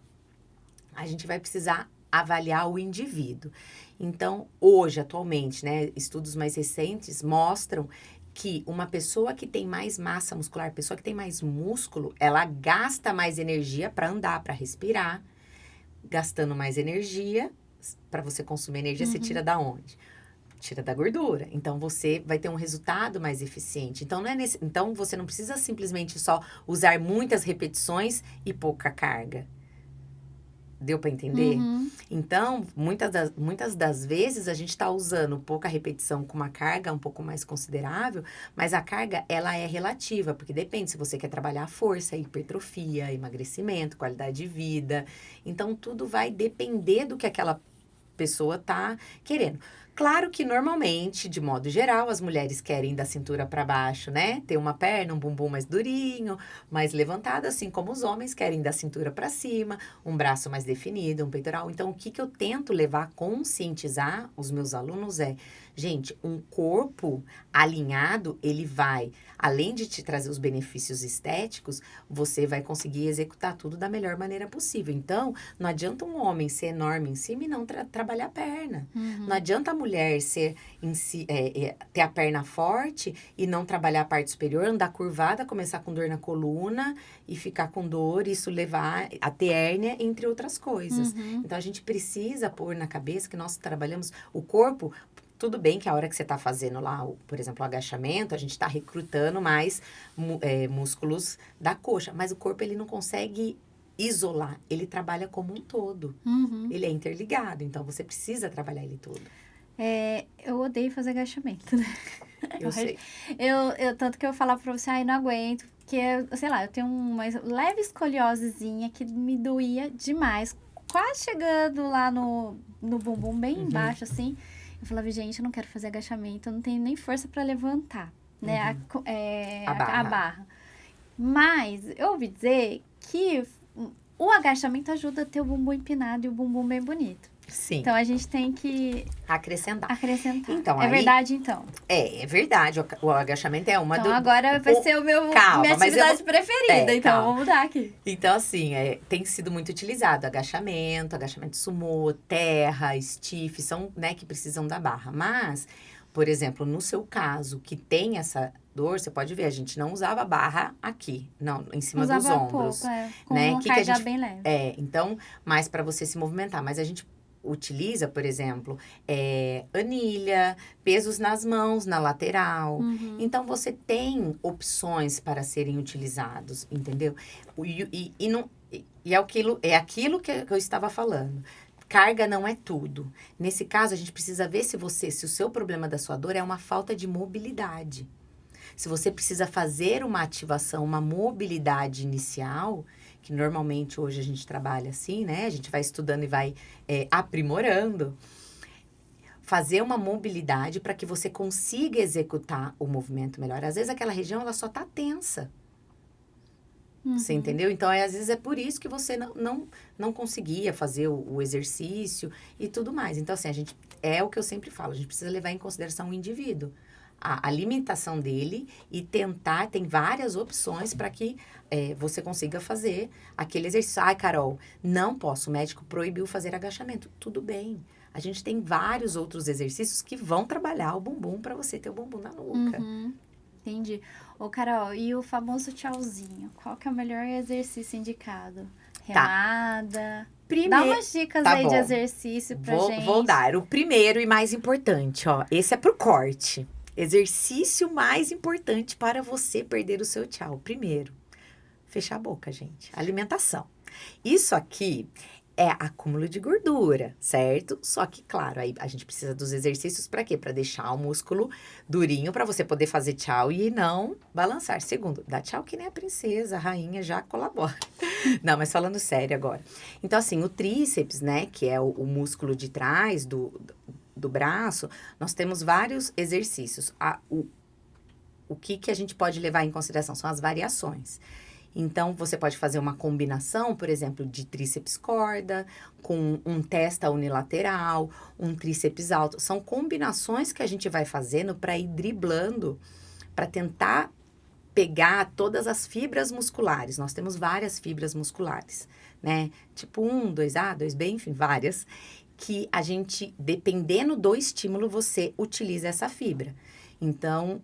a gente vai precisar avaliar o indivíduo. Então, hoje, atualmente, né? Estudos mais recentes mostram que uma pessoa que tem mais massa muscular, pessoa que tem mais músculo, ela gasta mais energia para andar, para respirar. Gastando mais energia, para você consumir energia, você tira da onde? Tira da gordura. Então, você vai ter um resultado mais eficiente. Então, então, você não precisa simplesmente só usar muitas repetições e pouca carga. Deu para entender? Uhum. Então, muitas das vezes a gente está usando pouca repetição com uma carga um pouco mais considerável, mas a carga, ela é relativa, porque depende se você quer trabalhar a força, a hipertrofia, emagrecimento, qualidade de vida. Então, tudo vai depender do que aquela pessoa tá querendo. Claro que normalmente, de modo geral, as mulheres querem da cintura para baixo, né? Ter uma perna, um bumbum mais durinho, mais levantado, assim como os homens querem da cintura para cima, um braço mais definido, um peitoral. Então, o que eu tento levar a conscientizar os meus alunos é, gente, um corpo alinhado, ele vai, além de te trazer os benefícios estéticos, você vai conseguir executar tudo da melhor maneira possível. Então, não adianta um homem ser enorme em cima e não trabalhar a perna. Não adianta a mulher ser ter a perna forte e não trabalhar a parte superior, andar curvada, começar com dor na coluna e ficar com dor, isso levar a ter hérnia, entre outras coisas. Então, a gente precisa pôr na cabeça que nós trabalhamos o corpo. Tudo bem que a hora que você está fazendo lá, por exemplo, o agachamento, a gente está recrutando mais músculos da coxa. Mas o corpo, ele não consegue isolar. Ele trabalha como um todo. Ele é interligado. Então, você precisa trabalhar ele todo. Eu odeio fazer agachamento, né? Eu sei. Tanto que eu falava pra você, não aguento. Porque, sei lá, eu tenho uma leve escoliosezinha que me doía demais. Quase chegando lá no bumbum, bem embaixo, assim. Eu falava, gente, eu não quero fazer agachamento, eu não tenho nem força para levantar, né? A barra. Mas eu ouvi dizer que o agachamento ajuda a ter o bumbum empinado e o bumbum bem bonito. Sim. Então, a gente tem que acrescentar. Então, verdade, então? É verdade. O agachamento é uma Então, agora vai ser minha atividade preferida. Então, vamos mudar aqui. Então, assim, tem sido muito utilizado. Agachamento sumô, terra, stiff, são, né, que precisam da barra. Mas, por exemplo, no seu caso, que tem essa dor, você pode ver, a gente não usava barra aqui, não, em cima dos ombros. Pouco, com uma carga bem leve. Então, mais para você se movimentar. Mas a gente utiliza, por exemplo, anilha, pesos nas mãos, na lateral. Então, você tem opções para serem utilizados, entendeu? É aquilo que eu estava falando. Carga não é tudo. Nesse caso, a gente precisa ver se o seu problema da sua dor é uma falta de mobilidade. Se você precisa fazer uma ativação, uma mobilidade inicial, que normalmente hoje a gente trabalha assim, né? A gente vai estudando e vai aprimorando. Fazer uma mobilidade para que você consiga executar o movimento melhor. Às vezes aquela região, ela só está tensa. Você entendeu? Então, às vezes é por isso que você não conseguia fazer o exercício e tudo mais. Então, assim, é o que eu sempre falo, a gente precisa levar em consideração o indivíduo. A limitação dele e tentar, tem várias opções para que você consiga fazer aquele exercício. Ai, Carol, não posso, o médico proibiu fazer agachamento. Tudo bem, a gente tem vários outros exercícios que vão trabalhar o bumbum para você ter o bumbum na nuca. Entendi. Ô, Carol, e o famoso tchauzinho? Qual que é o melhor exercício indicado? Remada? Dá umas dicas de exercício pra gente. Vou dar. O primeiro e mais importante, ó. Esse é pro corte. Exercício mais importante para você perder o seu tchau. Primeiro, fechar a boca, gente. Alimentação. Isso aqui é acúmulo de gordura, certo? Só que, claro, aí a gente precisa dos exercícios para quê? Para deixar o músculo durinho para você poder fazer tchau e não balançar. Segundo, dá tchau que nem a princesa, a rainha já colabora. Não, mas falando sério agora. Então, assim, o tríceps, né, que é o músculo de trás do braço, nós temos vários exercícios. O que a gente pode levar em consideração são as variações. Então, você pode fazer uma combinação, por exemplo, de tríceps corda, com um testa unilateral, um tríceps alto. São combinações que a gente vai fazendo para ir driblando, para tentar pegar todas as fibras musculares. Nós temos várias fibras musculares, né? Tipo 1, 2A, 2B, enfim, várias. Que a gente, dependendo do estímulo, você utiliza essa fibra. Então,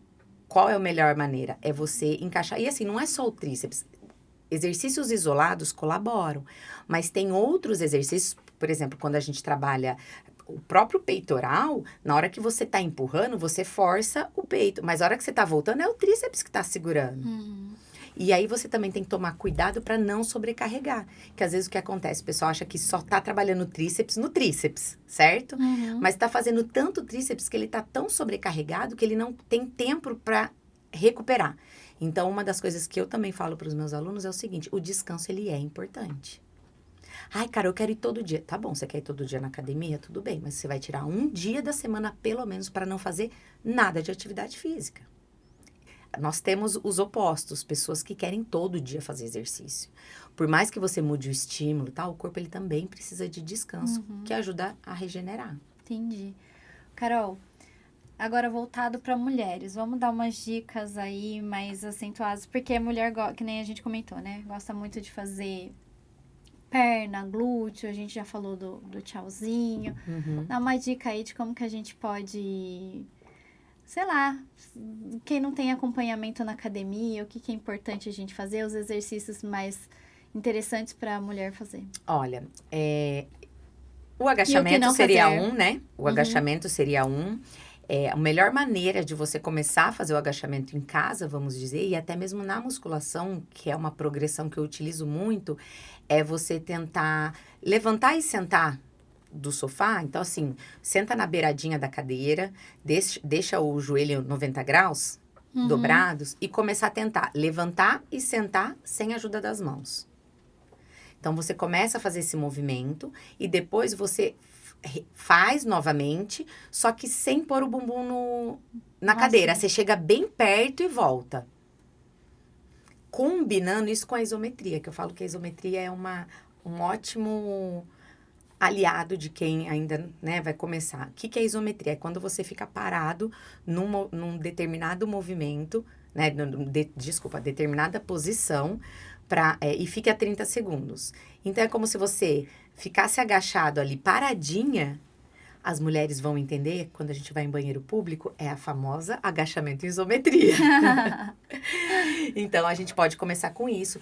qual é a melhor maneira? É você encaixar. E assim, não é só o tríceps. Exercícios isolados colaboram. Mas tem outros exercícios, por exemplo, quando a gente trabalha o próprio peitoral, na hora que você está empurrando, você força o peito. Mas na hora que você está voltando, é o tríceps que está segurando. E aí você também tem que tomar cuidado para não sobrecarregar. Que às vezes o que acontece, o pessoal acha que só tá trabalhando tríceps no tríceps, certo? Mas tá fazendo tanto tríceps que ele tá tão sobrecarregado que ele não tem tempo para recuperar. Então, uma das coisas que eu também falo para os meus alunos é o seguinte, o descanso, ele é importante. Ai, cara, eu quero ir todo dia. Tá bom, você quer ir todo dia na academia? Tudo bem, mas você vai tirar um dia da semana, pelo menos, para não fazer nada de atividade física. Nós temos os opostos, pessoas que querem todo dia fazer exercício. Por mais que você mude o estímulo, tá? O corpo ele também precisa de descanso, que ajuda a regenerar. Entendi. Carol, agora voltado para mulheres, vamos dar umas dicas aí mais acentuadas, porque a mulher, que nem a gente comentou, né? Gosta muito de fazer perna, glúteo, a gente já falou do tchauzinho. Dá uma dica aí de como que a gente pode... sei lá, quem não tem acompanhamento na academia, o que é importante a gente fazer, os exercícios mais interessantes para a mulher fazer. Olha, o agachamento seria né? O agachamento seria a melhor maneira de você começar a fazer o agachamento em casa, vamos dizer, e até mesmo na musculação, que é uma progressão que eu utilizo muito, é você tentar levantar e sentar do sofá. Então, assim, senta na beiradinha da cadeira, deixa o joelho 90 graus, dobrados, e começar a tentar levantar e sentar sem a ajuda das mãos. Então, você começa a fazer esse movimento e depois você faz novamente, só que sem pôr o bumbum na cadeira. Você chega bem perto e volta. Combinando isso com a isometria, que eu falo que a isometria é um ótimo aliado de quem ainda, né, vai começar. O que é isometria? É quando você fica parado num determinado movimento, né, determinada posição, e fica a 30 segundos. Então, é como se você ficasse agachado ali, paradinha. As mulheres vão entender, quando a gente vai em banheiro público, é a famosa agachamento em isometria. Então, a gente pode começar com isso.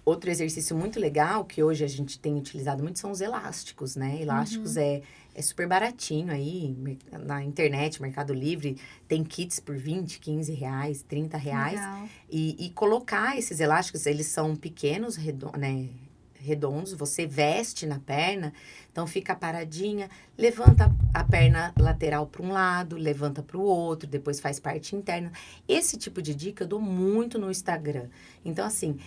Outro exercício muito legal, que hoje a gente tem utilizado muito, são os elásticos, né? Elásticos é super baratinho aí, na internet, Mercado Livre, tem kits por 20, 15 reais, 30 reais. E colocar esses elásticos, eles são pequenos, redondos, você veste na perna, então fica paradinha, levanta a perna lateral para um lado, levanta para o outro, depois faz parte interna. Esse tipo de dica eu dou muito no Instagram. Então, assim,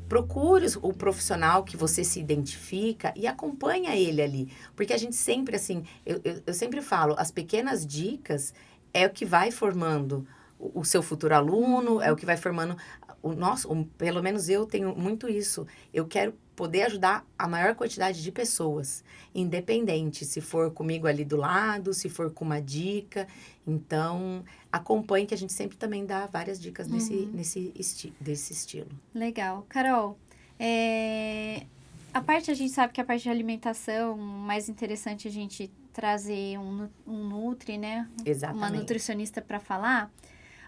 procure o profissional que você se identifica e acompanha ele ali. Porque a gente sempre, assim, eu sempre falo, as pequenas dicas é o que vai formando o seu futuro aluno, é o que vai formando pelo menos eu tenho muito isso. Eu quero poder ajudar a maior quantidade de pessoas, independente se for comigo ali do lado, se for com uma dica. Então, acompanhe, que a gente sempre também dá várias dicas desse estilo. Legal. Carol, a gente sabe que a parte de alimentação, mais interessante a gente trazer um nutri, né? Exatamente. Uma nutricionista para falar.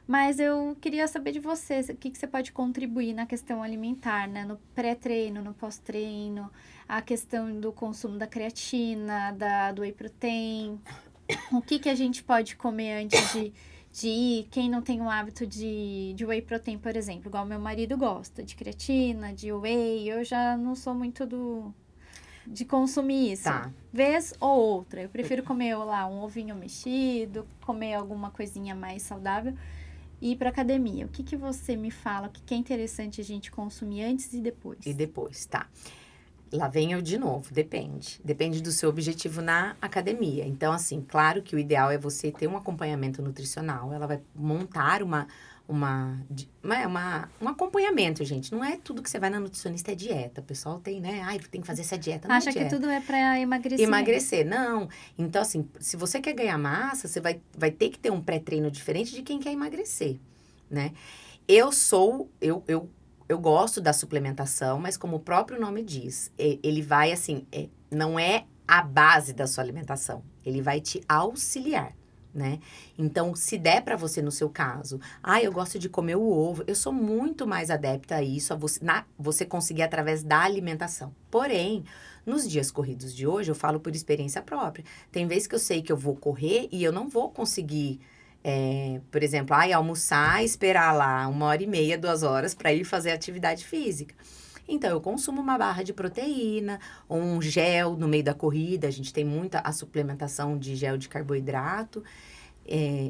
Mas eu queria saber de você, o que você pode contribuir na questão alimentar, né? No pré-treino, no pós-treino, a questão do consumo da creatina, do whey protein. O que a gente pode comer antes de ir? Quem não tem o hábito de whey protein, por exemplo, igual meu marido gosta, de creatina, de whey, eu já não sou muito de consumir isso. Tá. Vez ou outra. Eu prefiro comer lá um ovinho mexido, comer alguma coisinha mais saudável. E ir para academia, o que você me fala, o que é interessante a gente consumir antes e depois? E depois, tá. Lá vem eu de novo, depende. Depende do seu objetivo na academia. Então, assim, claro que o ideal é você ter um acompanhamento nutricional. Ela vai montar um acompanhamento, gente. Não é tudo que você vai na nutricionista é dieta. O pessoal tem, né? Ai, tem que fazer essa dieta. Não Acha é dieta. Que tudo é para emagrecer. Emagrecer, não. Então, assim, se você quer ganhar massa, você vai ter que ter um pré-treino diferente de quem quer emagrecer, né? Eu gosto da suplementação, mas como o próprio nome diz, ele vai, assim, não é a base da sua alimentação. Ele vai te auxiliar, né? Então, se der para você, no seu caso, eu gosto de comer o ovo, eu sou muito mais adepta a isso, você conseguir através da alimentação. Porém, nos dias corridos de hoje, eu falo por experiência própria. Tem vezes que eu sei que eu vou correr e eu não vou conseguir Por exemplo, almoçar, esperar lá 1h30, 2 horas para ir fazer atividade física. Então, eu consumo uma barra de proteína, ou um gel no meio da corrida. A gente tem muita a suplementação de gel de carboidrato.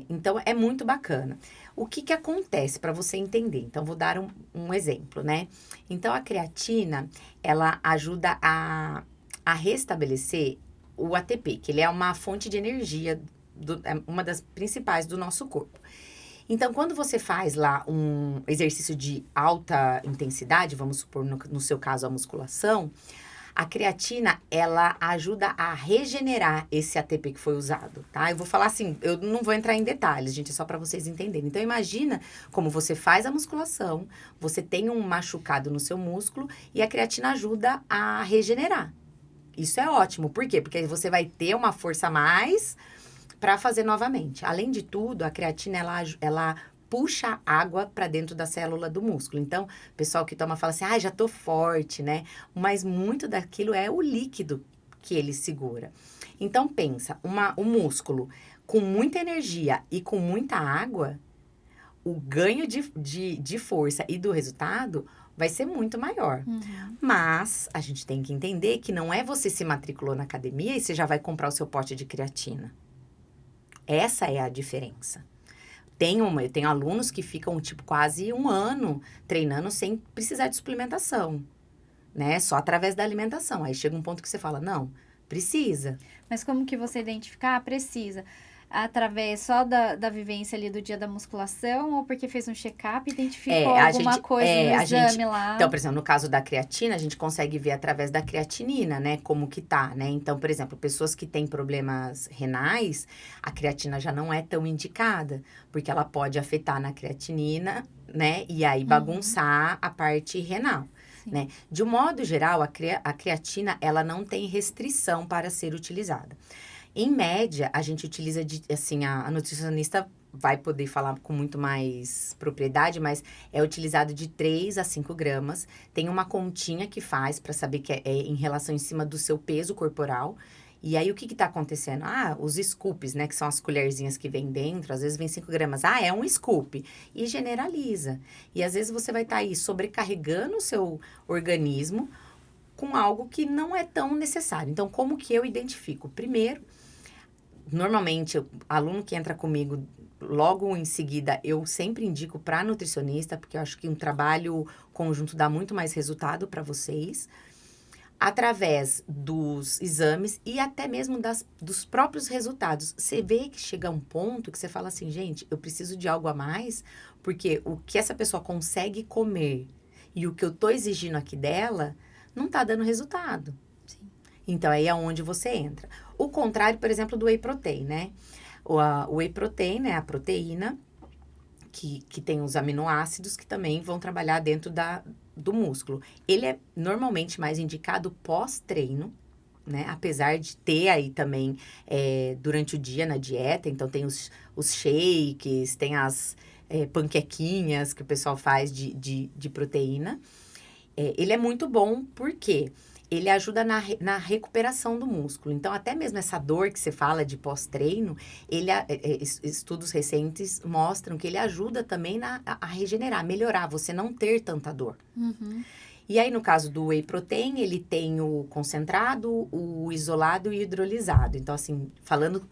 Então, é muito bacana. O que acontece para você entender? Então, vou dar um exemplo, né? Então, a creatina, ela ajuda a restabelecer o ATP, que ele é uma fonte de energia, uma das principais do nosso corpo. Então, quando você faz lá um exercício de alta intensidade, vamos supor, no seu caso, a musculação, a creatina, ela ajuda a regenerar esse ATP que foi usado, tá? Eu vou falar assim, eu não vou entrar em detalhes, gente, é só para vocês entenderem. Então, imagina como você faz a musculação, você tem um machucado no seu músculo e a creatina ajuda a regenerar. Isso é ótimo. Por quê? Porque você vai ter uma força a mais para fazer novamente. Além de tudo, a creatina, ela puxa água para dentro da célula do músculo. Então, o pessoal que toma fala assim, já tô forte, né? Mas muito daquilo é o líquido que ele segura. Então, pensa, o músculo com muita energia e com muita água, o ganho de força e do resultado vai ser muito maior. Mas a gente tem que entender que não é você se matriculou na academia e você já vai comprar o seu pote de creatina. Essa é a diferença. Eu tenho alunos que ficam, quase 1 ano treinando sem precisar de suplementação, né? Só através da alimentação. Aí chega um ponto que você fala, não, precisa. Mas como que você identificar? Precisa. Através só da vivência ali do dia da musculação ou porque fez um check-up e identificou alguma coisa no exame lá? Então, por exemplo, no caso da creatina, a gente consegue ver através da creatinina, né? Como que tá, né? Então, por exemplo, pessoas que têm problemas renais, a creatina já não é tão indicada, porque ela pode afetar na creatinina, né? E aí bagunçar a parte renal. Né? De um modo geral, a creatina, ela não tem restrição para ser utilizada. Em média, a gente utiliza, a nutricionista vai poder falar com muito mais propriedade, mas é utilizado de 3 a 5 gramas. Tem uma continha que faz para saber que é em relação em cima do seu peso corporal. E aí, o que está acontecendo? Os scoops, né? Que são as colherzinhas que vem dentro. Às vezes vem 5 gramas. É um scoop. E generaliza. E às vezes você vai estar aí sobrecarregando o seu organismo com algo que não é tão necessário. Então, como que eu identifico? Primeiro, normalmente, o aluno que entra comigo, logo em seguida, eu sempre indico para nutricionista, porque eu acho que um trabalho conjunto dá muito mais resultado para vocês. Através dos exames e até mesmo dos próprios resultados. Você vê que chega um ponto que você fala assim, gente, eu preciso de algo a mais, porque o que essa pessoa consegue comer e o que eu tô exigindo aqui dela não tá dando resultado. Sim. Então, aí é onde você entra. O contrário, por exemplo, do whey protein, né? O whey protein, né? A proteína que tem os aminoácidos que também vão trabalhar dentro do músculo. Ele é normalmente mais indicado pós-treino, né? Apesar de ter aí também durante o dia na dieta. Então, tem os shakes, tem as panquequinhas que o pessoal faz de proteína. Ele é muito bom porque ele ajuda na recuperação do músculo. Então, até mesmo essa dor que você fala de pós-treino, estudos recentes mostram que ele ajuda também a regenerar, melhorar, você não ter tanta dor. E aí, no caso do whey protein, ele tem o concentrado, o isolado e o hidrolisado. Então, assim, falando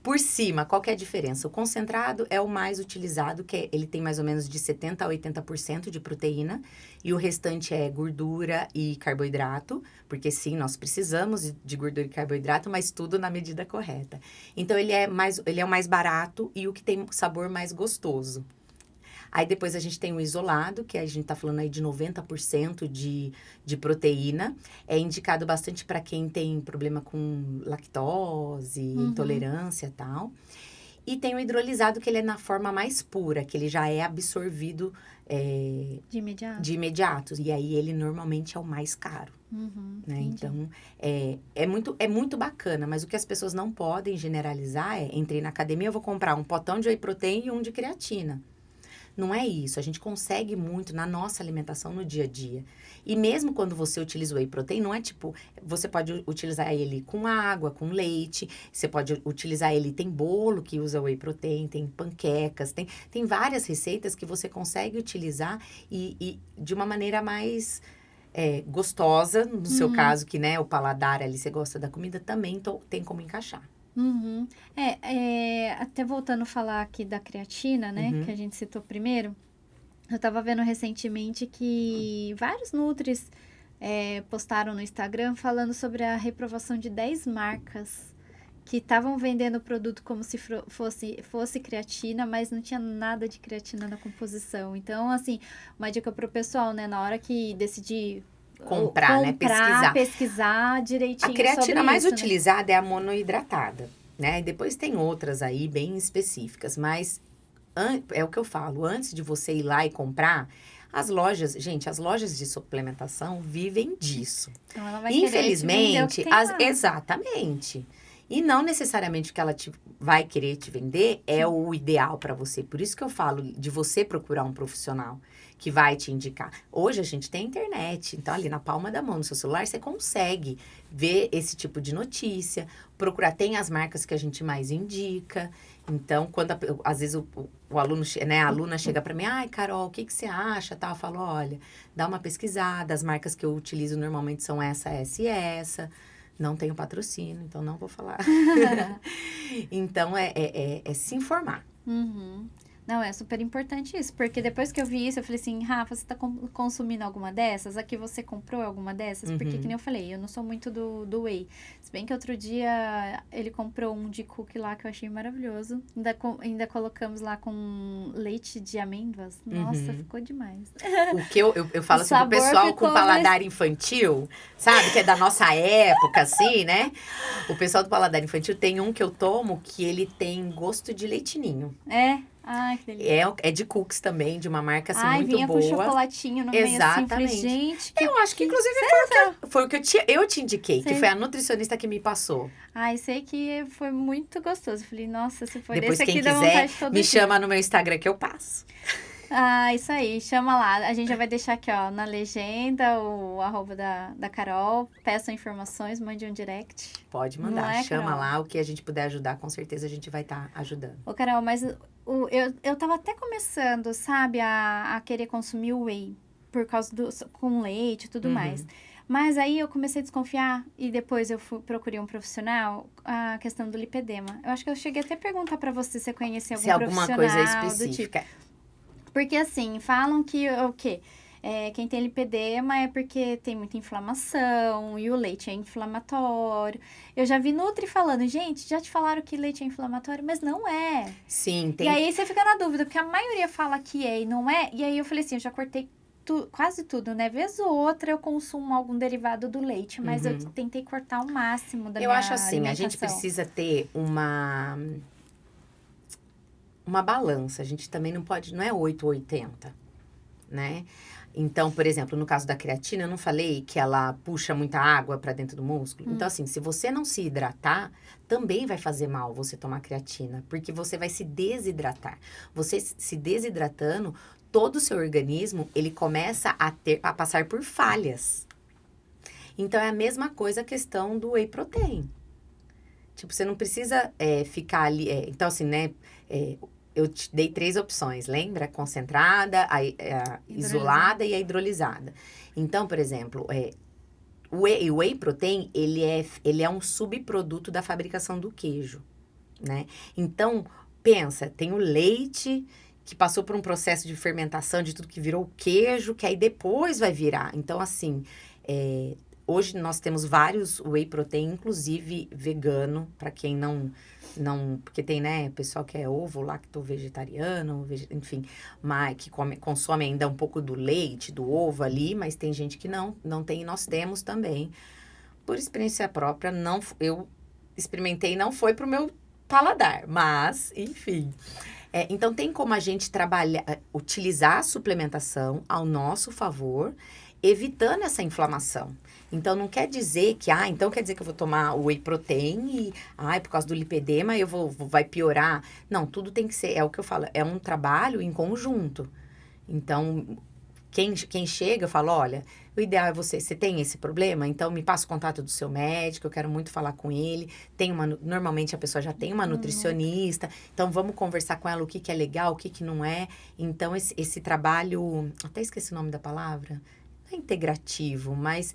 por cima, qual que é a diferença? O concentrado é o mais utilizado, ele tem mais ou menos de 70% a 80% de proteína, e o restante é gordura e carboidrato, porque sim, nós precisamos de gordura e carboidrato, mas tudo na medida correta. Então, ele é o mais barato e o que tem sabor mais gostoso. Aí, depois, a gente tem o isolado, que a gente tá falando aí de 90% de proteína. É indicado bastante para quem tem problema com lactose, intolerância e tal. E tem o hidrolisado, que ele é na forma mais pura, que ele já é absorvido de imediato. E aí, ele normalmente é o mais caro. Né? Então, é muito bacana. Mas o que as pessoas não podem generalizar entrei na academia, eu vou comprar um potão de whey protein e um de creatina. Não é isso. A gente consegue muito na nossa alimentação no dia a dia. E mesmo quando você utiliza o whey protein, não é tipo... Você pode utilizar ele com água, com leite. Você pode utilizar ele... Tem bolo que usa whey protein, tem panquecas. Tem várias receitas que você consegue utilizar e de uma maneira mais... gostosa, no seu caso, que, né, o paladar ali, você gosta da comida, também tem como encaixar. Uhum. Até voltando a falar aqui da creatina, né, que a gente citou primeiro, eu tava vendo recentemente que vários nutris postaram no Instagram falando sobre a reprovação de 10 marcas que estavam vendendo o produto como se fosse creatina, mas não tinha nada de creatina na composição. Então, assim, uma dica pro pessoal, né? Na hora que decidir comprar, né? Pesquisar direitinho. A creatina mais isso, utilizada é a monoidratada, né? E depois tem outras aí bem específicas, mas é o que eu falo, antes de você ir lá e comprar, as lojas de suplementação vivem disso. Então, ela vai Infelizmente, querer exatamente. E não necessariamente o que ela vai querer te vender é o ideal para você. Por isso que eu falo de você procurar um profissional que vai te indicar. Hoje a gente tem internet, então ali na palma da mão, no seu celular, você consegue ver esse tipo de notícia, procurar. Tem as marcas que a gente mais indica. Então, quando às vezes o aluno, né, a aluna chega para mim, ai, Carol, o que você acha? Tá? Eu falo, olha, dá uma pesquisada, as marcas que eu utilizo normalmente são essa e essa. Não tenho patrocínio, então não vou falar. Então, é se informar. Uhum. Não, é super importante isso, porque depois que eu vi isso, eu falei assim, Rafa, você tá consumindo alguma dessas? Aqui você comprou alguma dessas? Porque, que nem eu falei, eu não sou muito do whey. Se bem que outro dia ele comprou um de cookie lá que eu achei maravilhoso. Ainda colocamos lá com leite de amêndoas. Nossa, ficou demais. O que eu falo assim pro pessoal com paladar infantil, sabe? Que é da nossa época, assim, né? O pessoal do paladar infantil tem um que eu tomo que ele tem gosto de leitinho. Ai, que delícia. É de cookies também, de uma marca assim muito vinha boa. Com chocolatinho no Exatamente. meio assim. Eu falei, gente, eu acho que inclusive foi o que eu te indiquei, que foi a nutricionista que me passou. Ai, sei que foi muito gostoso. Eu falei, nossa, se for depois, desse aqui, quem dá quiser, vontade de todo me dia. chama no meu Instagram que eu passo. Ah, isso aí, chama lá. A gente já vai deixar aqui, ó, na legenda, o @da Carol. Peçam informações, mande um direct. Pode mandar, chama lá, o que a gente puder ajudar, com certeza a gente vai estar ajudando. Ô, Carol, mas eu tava até começando, sabe, a querer consumir o whey, por causa com leite e tudo mais. Mas aí eu comecei a desconfiar e depois eu procurei um profissional, a questão do lipedema. Eu acho que eu cheguei até a perguntar pra você se você conhecia algum profissional coisa específica. do tipo. Porque assim, falam que o quê? Quem tem lipedema é porque tem muita inflamação e o leite é inflamatório. Eu já vi Nutri falando, gente, já te falaram que leite é inflamatório, mas não é. Sim, tem. E aí você fica na dúvida, porque a maioria fala que é e não é. E aí eu falei assim, eu já cortei quase tudo, né? Vez ou outra eu consumo algum derivado do leite, mas eu tentei cortar o máximo da minha alimentação. Eu acho assim, a gente precisa ter uma balança. A gente também não é 8 ou 80, né? Então, por exemplo, no caso da creatina, eu não falei que ela puxa muita água para dentro do músculo? Então, assim, se você não se hidratar, também vai fazer mal você tomar creatina, porque você vai se desidratar. Você se desidratando, todo o seu organismo, ele começa a passar por falhas. Então, é a mesma coisa a questão do whey protein. Tipo, você não precisa ficar ali... então, assim, né... eu te dei 3 opções, lembra? Concentrada, a isolada e a hidrolisada. Então, por exemplo, o whey protein, ele é um subproduto da fabricação do queijo, né? Então, pensa, tem o leite que passou por um processo de fermentação de tudo que virou queijo, que aí depois vai virar. Então, assim, hoje nós temos vários whey protein, inclusive vegano, para quem não, porque tem, né, pessoal que é ovo, lacto vegetariano, enfim, mas que consome ainda um pouco do leite, do ovo ali, mas tem gente que não tem, e nós temos também. Por experiência própria, eu experimentei, não foi pro meu paladar, mas, enfim. Então, tem como a gente utilizar a suplementação ao nosso favor, evitando essa inflamação. Então, não quer dizer que, então quer dizer que eu vou tomar o whey protein e, por causa do lipedema, vai piorar. Não, tudo tem que ser, é o que eu falo, é um trabalho em conjunto. Então, quem chega, eu falo, olha, o ideal é você tem esse problema? Então, me passa o contato do seu médico, eu quero muito falar com ele. Normalmente, a pessoa já tem uma nutricionista, então vamos conversar com ela o que é legal, o que não é. Então, esse trabalho, até esqueci o nome da palavra, não é integrativo, mas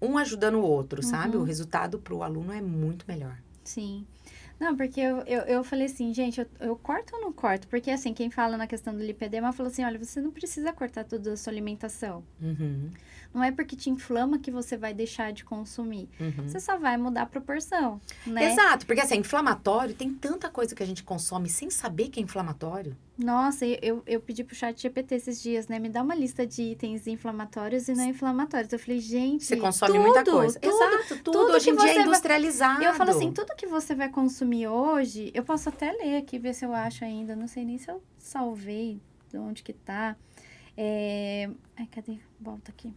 um ajudando o outro, sabe? O resultado para o aluno é muito melhor. Sim. Não, porque eu falei assim, gente, eu corto ou não corto? Porque, assim, quem fala na questão do lipedema falou assim, olha, você não precisa cortar toda a sua alimentação. Não é porque te inflama que você vai deixar de consumir. Você só vai mudar a proporção, né? Exato, porque, assim, inflamatório, tem tanta coisa que a gente consome sem saber que é inflamatório. Nossa, eu pedi pro chat GPT esses dias, né? Me dá uma lista de itens inflamatórios e não inflamatórios. Eu falei, gente, você consome muita coisa. Exato, tudo hoje em dia é industrializado. E eu falo assim, tudo que você vai consumir hoje, eu posso até ler aqui, ver se eu acho ainda. Não sei nem se eu salvei, de onde que tá. Ai, cadê? Volta aqui.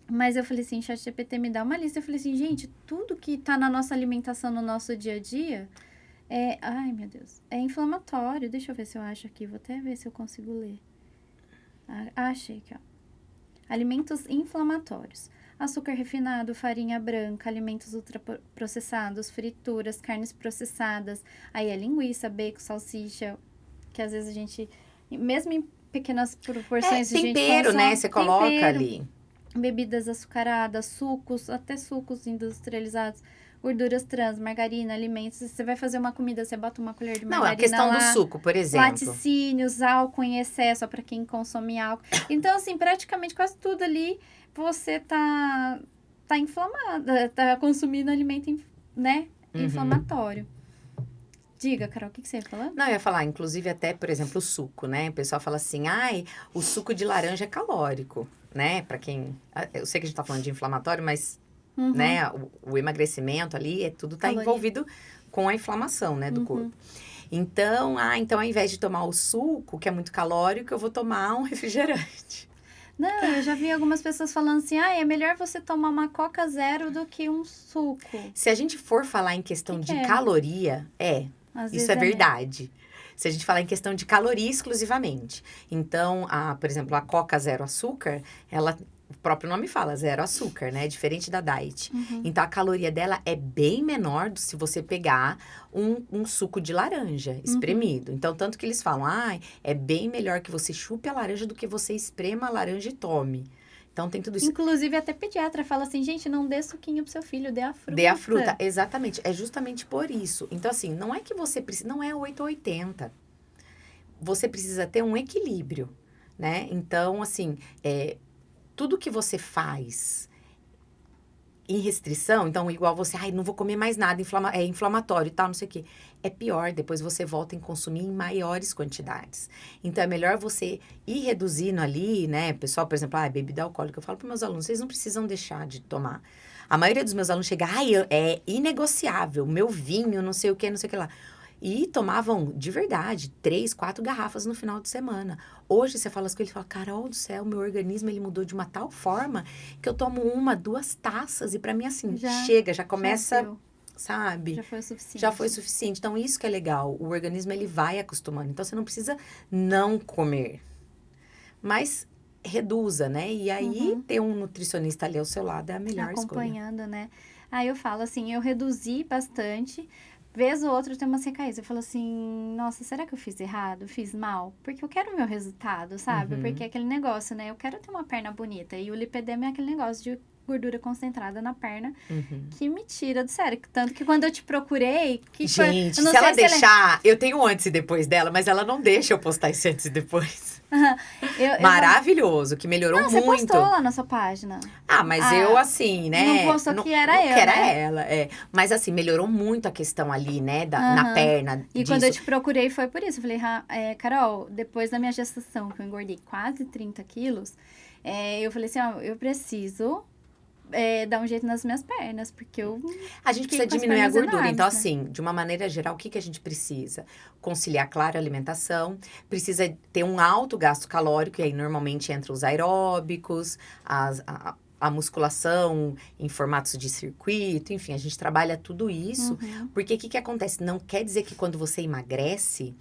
Mas eu falei assim, chat GPT me dá uma lista. Eu falei assim, gente, tudo que tá na nossa alimentação, no nosso dia a dia... ai, meu Deus. É inflamatório. Deixa eu ver se eu acho aqui. Vou até ver se eu consigo ler. Achei aqui, ó. Alimentos inflamatórios. Açúcar refinado, farinha branca, alimentos ultraprocessados, frituras, carnes processadas. Aí é linguiça, bacon, salsicha. Que às vezes a gente... Mesmo em pequenas proporções, a gente tempero, né? Você coloca tempero, ali. Bebidas açucaradas, sucos, até sucos industrializados. Gorduras trans, margarina, alimentos. Você vai fazer uma comida, você bota uma colher de margarina. Não, a questão do suco, por exemplo. Laticínios, álcool em excesso, para quem consome álcool. Então, assim, praticamente quase tudo ali você tá inflamada, tá consumindo alimento, né? Inflamatório. Diga, Carol, o que você ia falar? Não, eu ia falar, inclusive, até, por exemplo, o suco, né? O pessoal fala assim, o suco de laranja é calórico, né? Pra quem... Eu sei que a gente tá falando de inflamatório, mas... né? O emagrecimento ali, tudo tá envolvido com a inflamação, né, do corpo. Então, ao invés de tomar o suco, que é muito calórico, eu vou tomar um refrigerante. Não, eu já vi algumas pessoas falando assim, é melhor você tomar uma Coca Zero do que um suco. Se a gente for falar em questão de caloria, isso é verdade. Se a gente falar em questão de caloria exclusivamente. Então, por exemplo, a Coca Zero Açúcar, o próprio nome fala, zero açúcar, né? Diferente da diet. Então, a caloria dela é bem menor do se você pegar um suco de laranja espremido. Então, tanto que eles falam, é bem melhor que você chupe a laranja do que você esprema a laranja e tome. Então, tem tudo isso. Inclusive, até pediatra fala assim, gente, não dê suquinho pro seu filho, dê a fruta. Dê a fruta, exatamente. É justamente por isso. Então, assim, não é que você precisa, não é 8 ou 80. Você precisa ter um equilíbrio, né? Então, assim, tudo que você faz em restrição, então, igual você, não vou comer mais nada, é inflamatório e tal, não sei o quê. É pior, depois você volta a consumir em maiores quantidades. Então, é melhor você ir reduzindo ali, né? Pessoal, por exemplo, bebida alcoólica, eu falo para meus alunos, vocês não precisam deixar de tomar. A maioria dos meus alunos chega, é inegociável, meu vinho, não sei o que lá. E tomavam, de verdade, 3, 4 garrafas no final de semana. Hoje, você fala com ele e fala, Carol do céu, meu organismo, ele mudou de uma tal forma que eu tomo 1, 2 taças. E pra mim, assim, chega, já começa, sabe? Já foi o suficiente. Já foi o suficiente. Então, isso que é legal. O organismo, ele vai acostumando. Então, você não precisa não comer. Mas reduza, né? E aí, ter um nutricionista ali ao seu lado é a melhor escolha. Acompanhando, né? Aí eu falo assim, eu reduzi bastante... Vez ou outra tem umas recaídas. Eu falo assim, nossa, será que eu fiz errado? Fiz mal? Porque eu quero o meu resultado, sabe? Porque é aquele negócio, né? Eu quero ter uma perna bonita. E o lipedema é aquele negócio de gordura concentrada na perna que me tira do sério. Tanto que quando eu te procurei... Gente, se ela deixar... Eu tenho antes e depois dela, mas ela não deixa eu postar esse antes e depois. Maravilhoso, que melhorou muito. Você postou lá na sua página. Mas eu assim, né? Não postou que era eu, que era ela, Mas assim, melhorou muito a questão ali, né? Na perna. E quando eu te procurei foi por isso. Eu falei, Carol, depois da minha gestação, que eu engordei quase 30 quilos, eu falei assim, eu preciso... dar um jeito nas minhas pernas, porque a gente precisa diminuir a gordura. Enormes, então, né? assim, de uma maneira geral, o que a gente precisa? Conciliar, claro, a alimentação. Precisa ter um alto gasto calórico, e aí normalmente entra os aeróbicos, a musculação em formatos de circuito, enfim, a gente trabalha tudo isso. Porque o que acontece? Não quer dizer que quando você emagrece,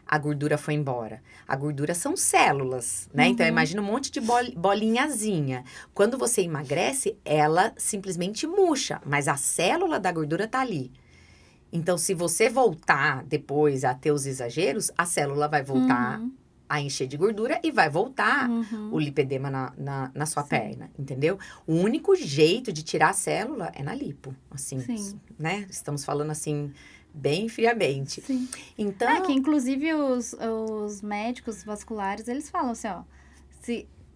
a gordura foi embora. A gordura são células, né? Então, imagina um monte de bolinhazinha. Quando você emagrece, ela simplesmente murcha, mas a célula da gordura tá ali. Então, se você voltar depois a ter os exageros, a célula vai voltar a encher de gordura e vai voltar o lipedema na sua perna, entendeu? O único jeito de tirar a célula é na lipo, assim, né? Estamos falando assim, bem friamente. Sim. Então... que inclusive os médicos vasculares, eles falam assim, ó,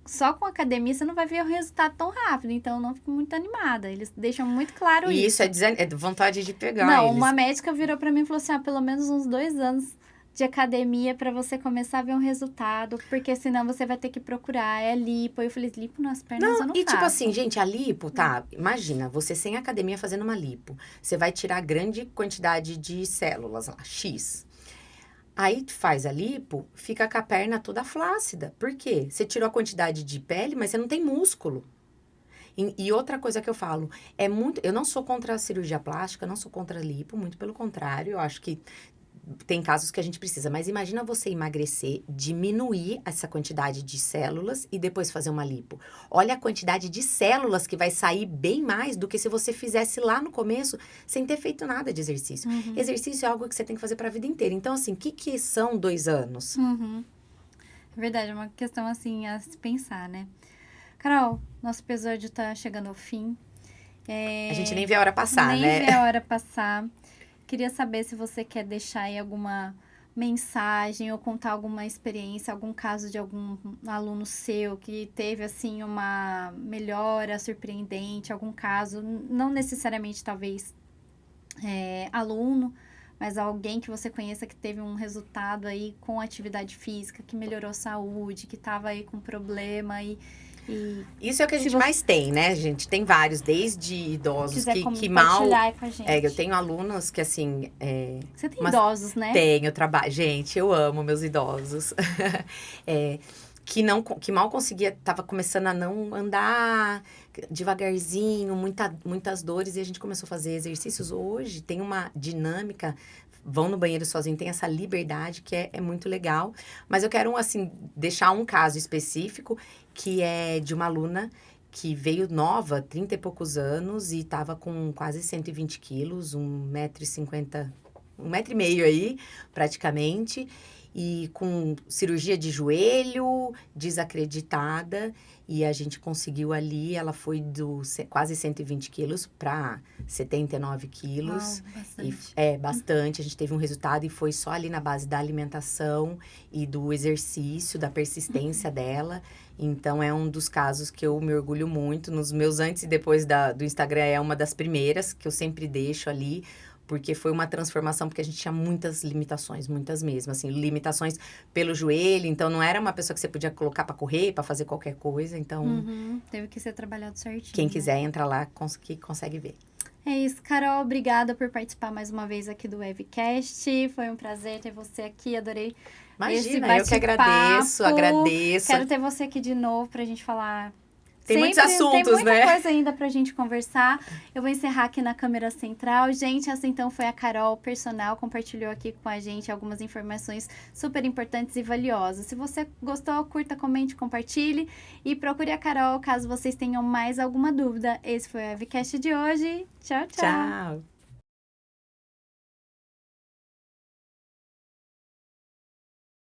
só com academia você não vai ver o resultado tão rápido, então eu não fico muito animada. Eles deixam muito claro isso. E isso é vontade de pegar Não, eles. uma médica virou pra mim e falou assim, pelo menos uns 2 anos de academia pra você começar a ver um resultado, porque senão você vai ter que procurar, lipo. Eu falei, lipo nas pernas eu não faço. Tipo assim, gente, a lipo, tá? Imagina, você sem academia fazendo uma lipo. Você vai tirar grande quantidade de células lá, X. Aí faz a lipo, fica com a perna toda flácida. Por quê? Você tirou a quantidade de pele, mas você não tem músculo. E outra coisa que eu falo, eu não sou contra a cirurgia plástica, não sou contra a lipo, muito pelo contrário, eu acho que tem casos que a gente precisa, mas imagina você emagrecer, diminuir essa quantidade de células e depois fazer uma lipo. Olha a quantidade de células que vai sair bem mais do que se você fizesse lá no começo, sem ter feito nada de exercício. Exercício é algo que você tem que fazer para a vida inteira. Então, assim, o que são 2 anos? É verdade, é uma questão, assim, a se pensar, né? Carol, nosso episódio tá chegando ao fim. A gente nem vê a hora passar, né? Nem vê a hora passar. Queria saber se você quer deixar aí alguma mensagem ou contar alguma experiência, algum caso de algum aluno seu que teve, assim, uma melhora surpreendente, algum caso, não necessariamente, talvez, aluno, mas alguém que você conheça que teve um resultado aí com atividade física, que melhorou a saúde, que estava aí com problema e isso é o que a gente mais tem, né? A gente tem vários, desde idosos que mal... Com a gente. Eu tenho alunos que, assim... Você tem idosos, né? Tenho, gente, eu amo meus idosos. Que mal conseguia, tava começando a não andar devagarzinho, muitas dores, e a gente começou a fazer exercícios. Hoje tem uma dinâmica, vão no banheiro sozinho, tem essa liberdade que é muito legal. Mas eu quero, assim, deixar um caso específico, que é de uma aluna que veio nova, 30 e poucos anos, e tava com quase 120 quilos, 1,50 m, 1,5 m aí, praticamente, e com cirurgia de joelho, desacreditada, e a gente conseguiu ali, ela foi do quase 120 quilos para 79 quilos. Bastante. Bastante. A gente teve um resultado e foi só ali na base da alimentação e do exercício, da persistência dela. Então, é um dos casos que eu me orgulho muito. Nos meus antes e depois do Instagram, é uma das primeiras que eu sempre deixo ali, porque foi uma transformação, porque a gente tinha muitas limitações, muitas mesmo, assim, limitações pelo joelho, então não era uma pessoa que você podia colocar para correr, para fazer qualquer coisa, então... Teve que ser trabalhado certinho. Quem quiser entrar lá, consegue ver. É isso, Carol, obrigada por participar mais uma vez aqui do Webcast, foi um prazer ter você aqui, adorei. Imagina, eu que agradeço. Quero ter você aqui de novo pra gente falar... Tem muitos assuntos, tem muita coisa ainda pra gente conversar. Eu vou encerrar aqui na câmera central. Gente, essa então foi a Carol Personal, compartilhou aqui com a gente algumas informações super importantes e valiosas. Se você gostou, curta, comente, compartilhe e procure a Carol caso vocês tenham mais alguma dúvida. Esse foi o Webcast de hoje. Tchau, tchau. Tchau.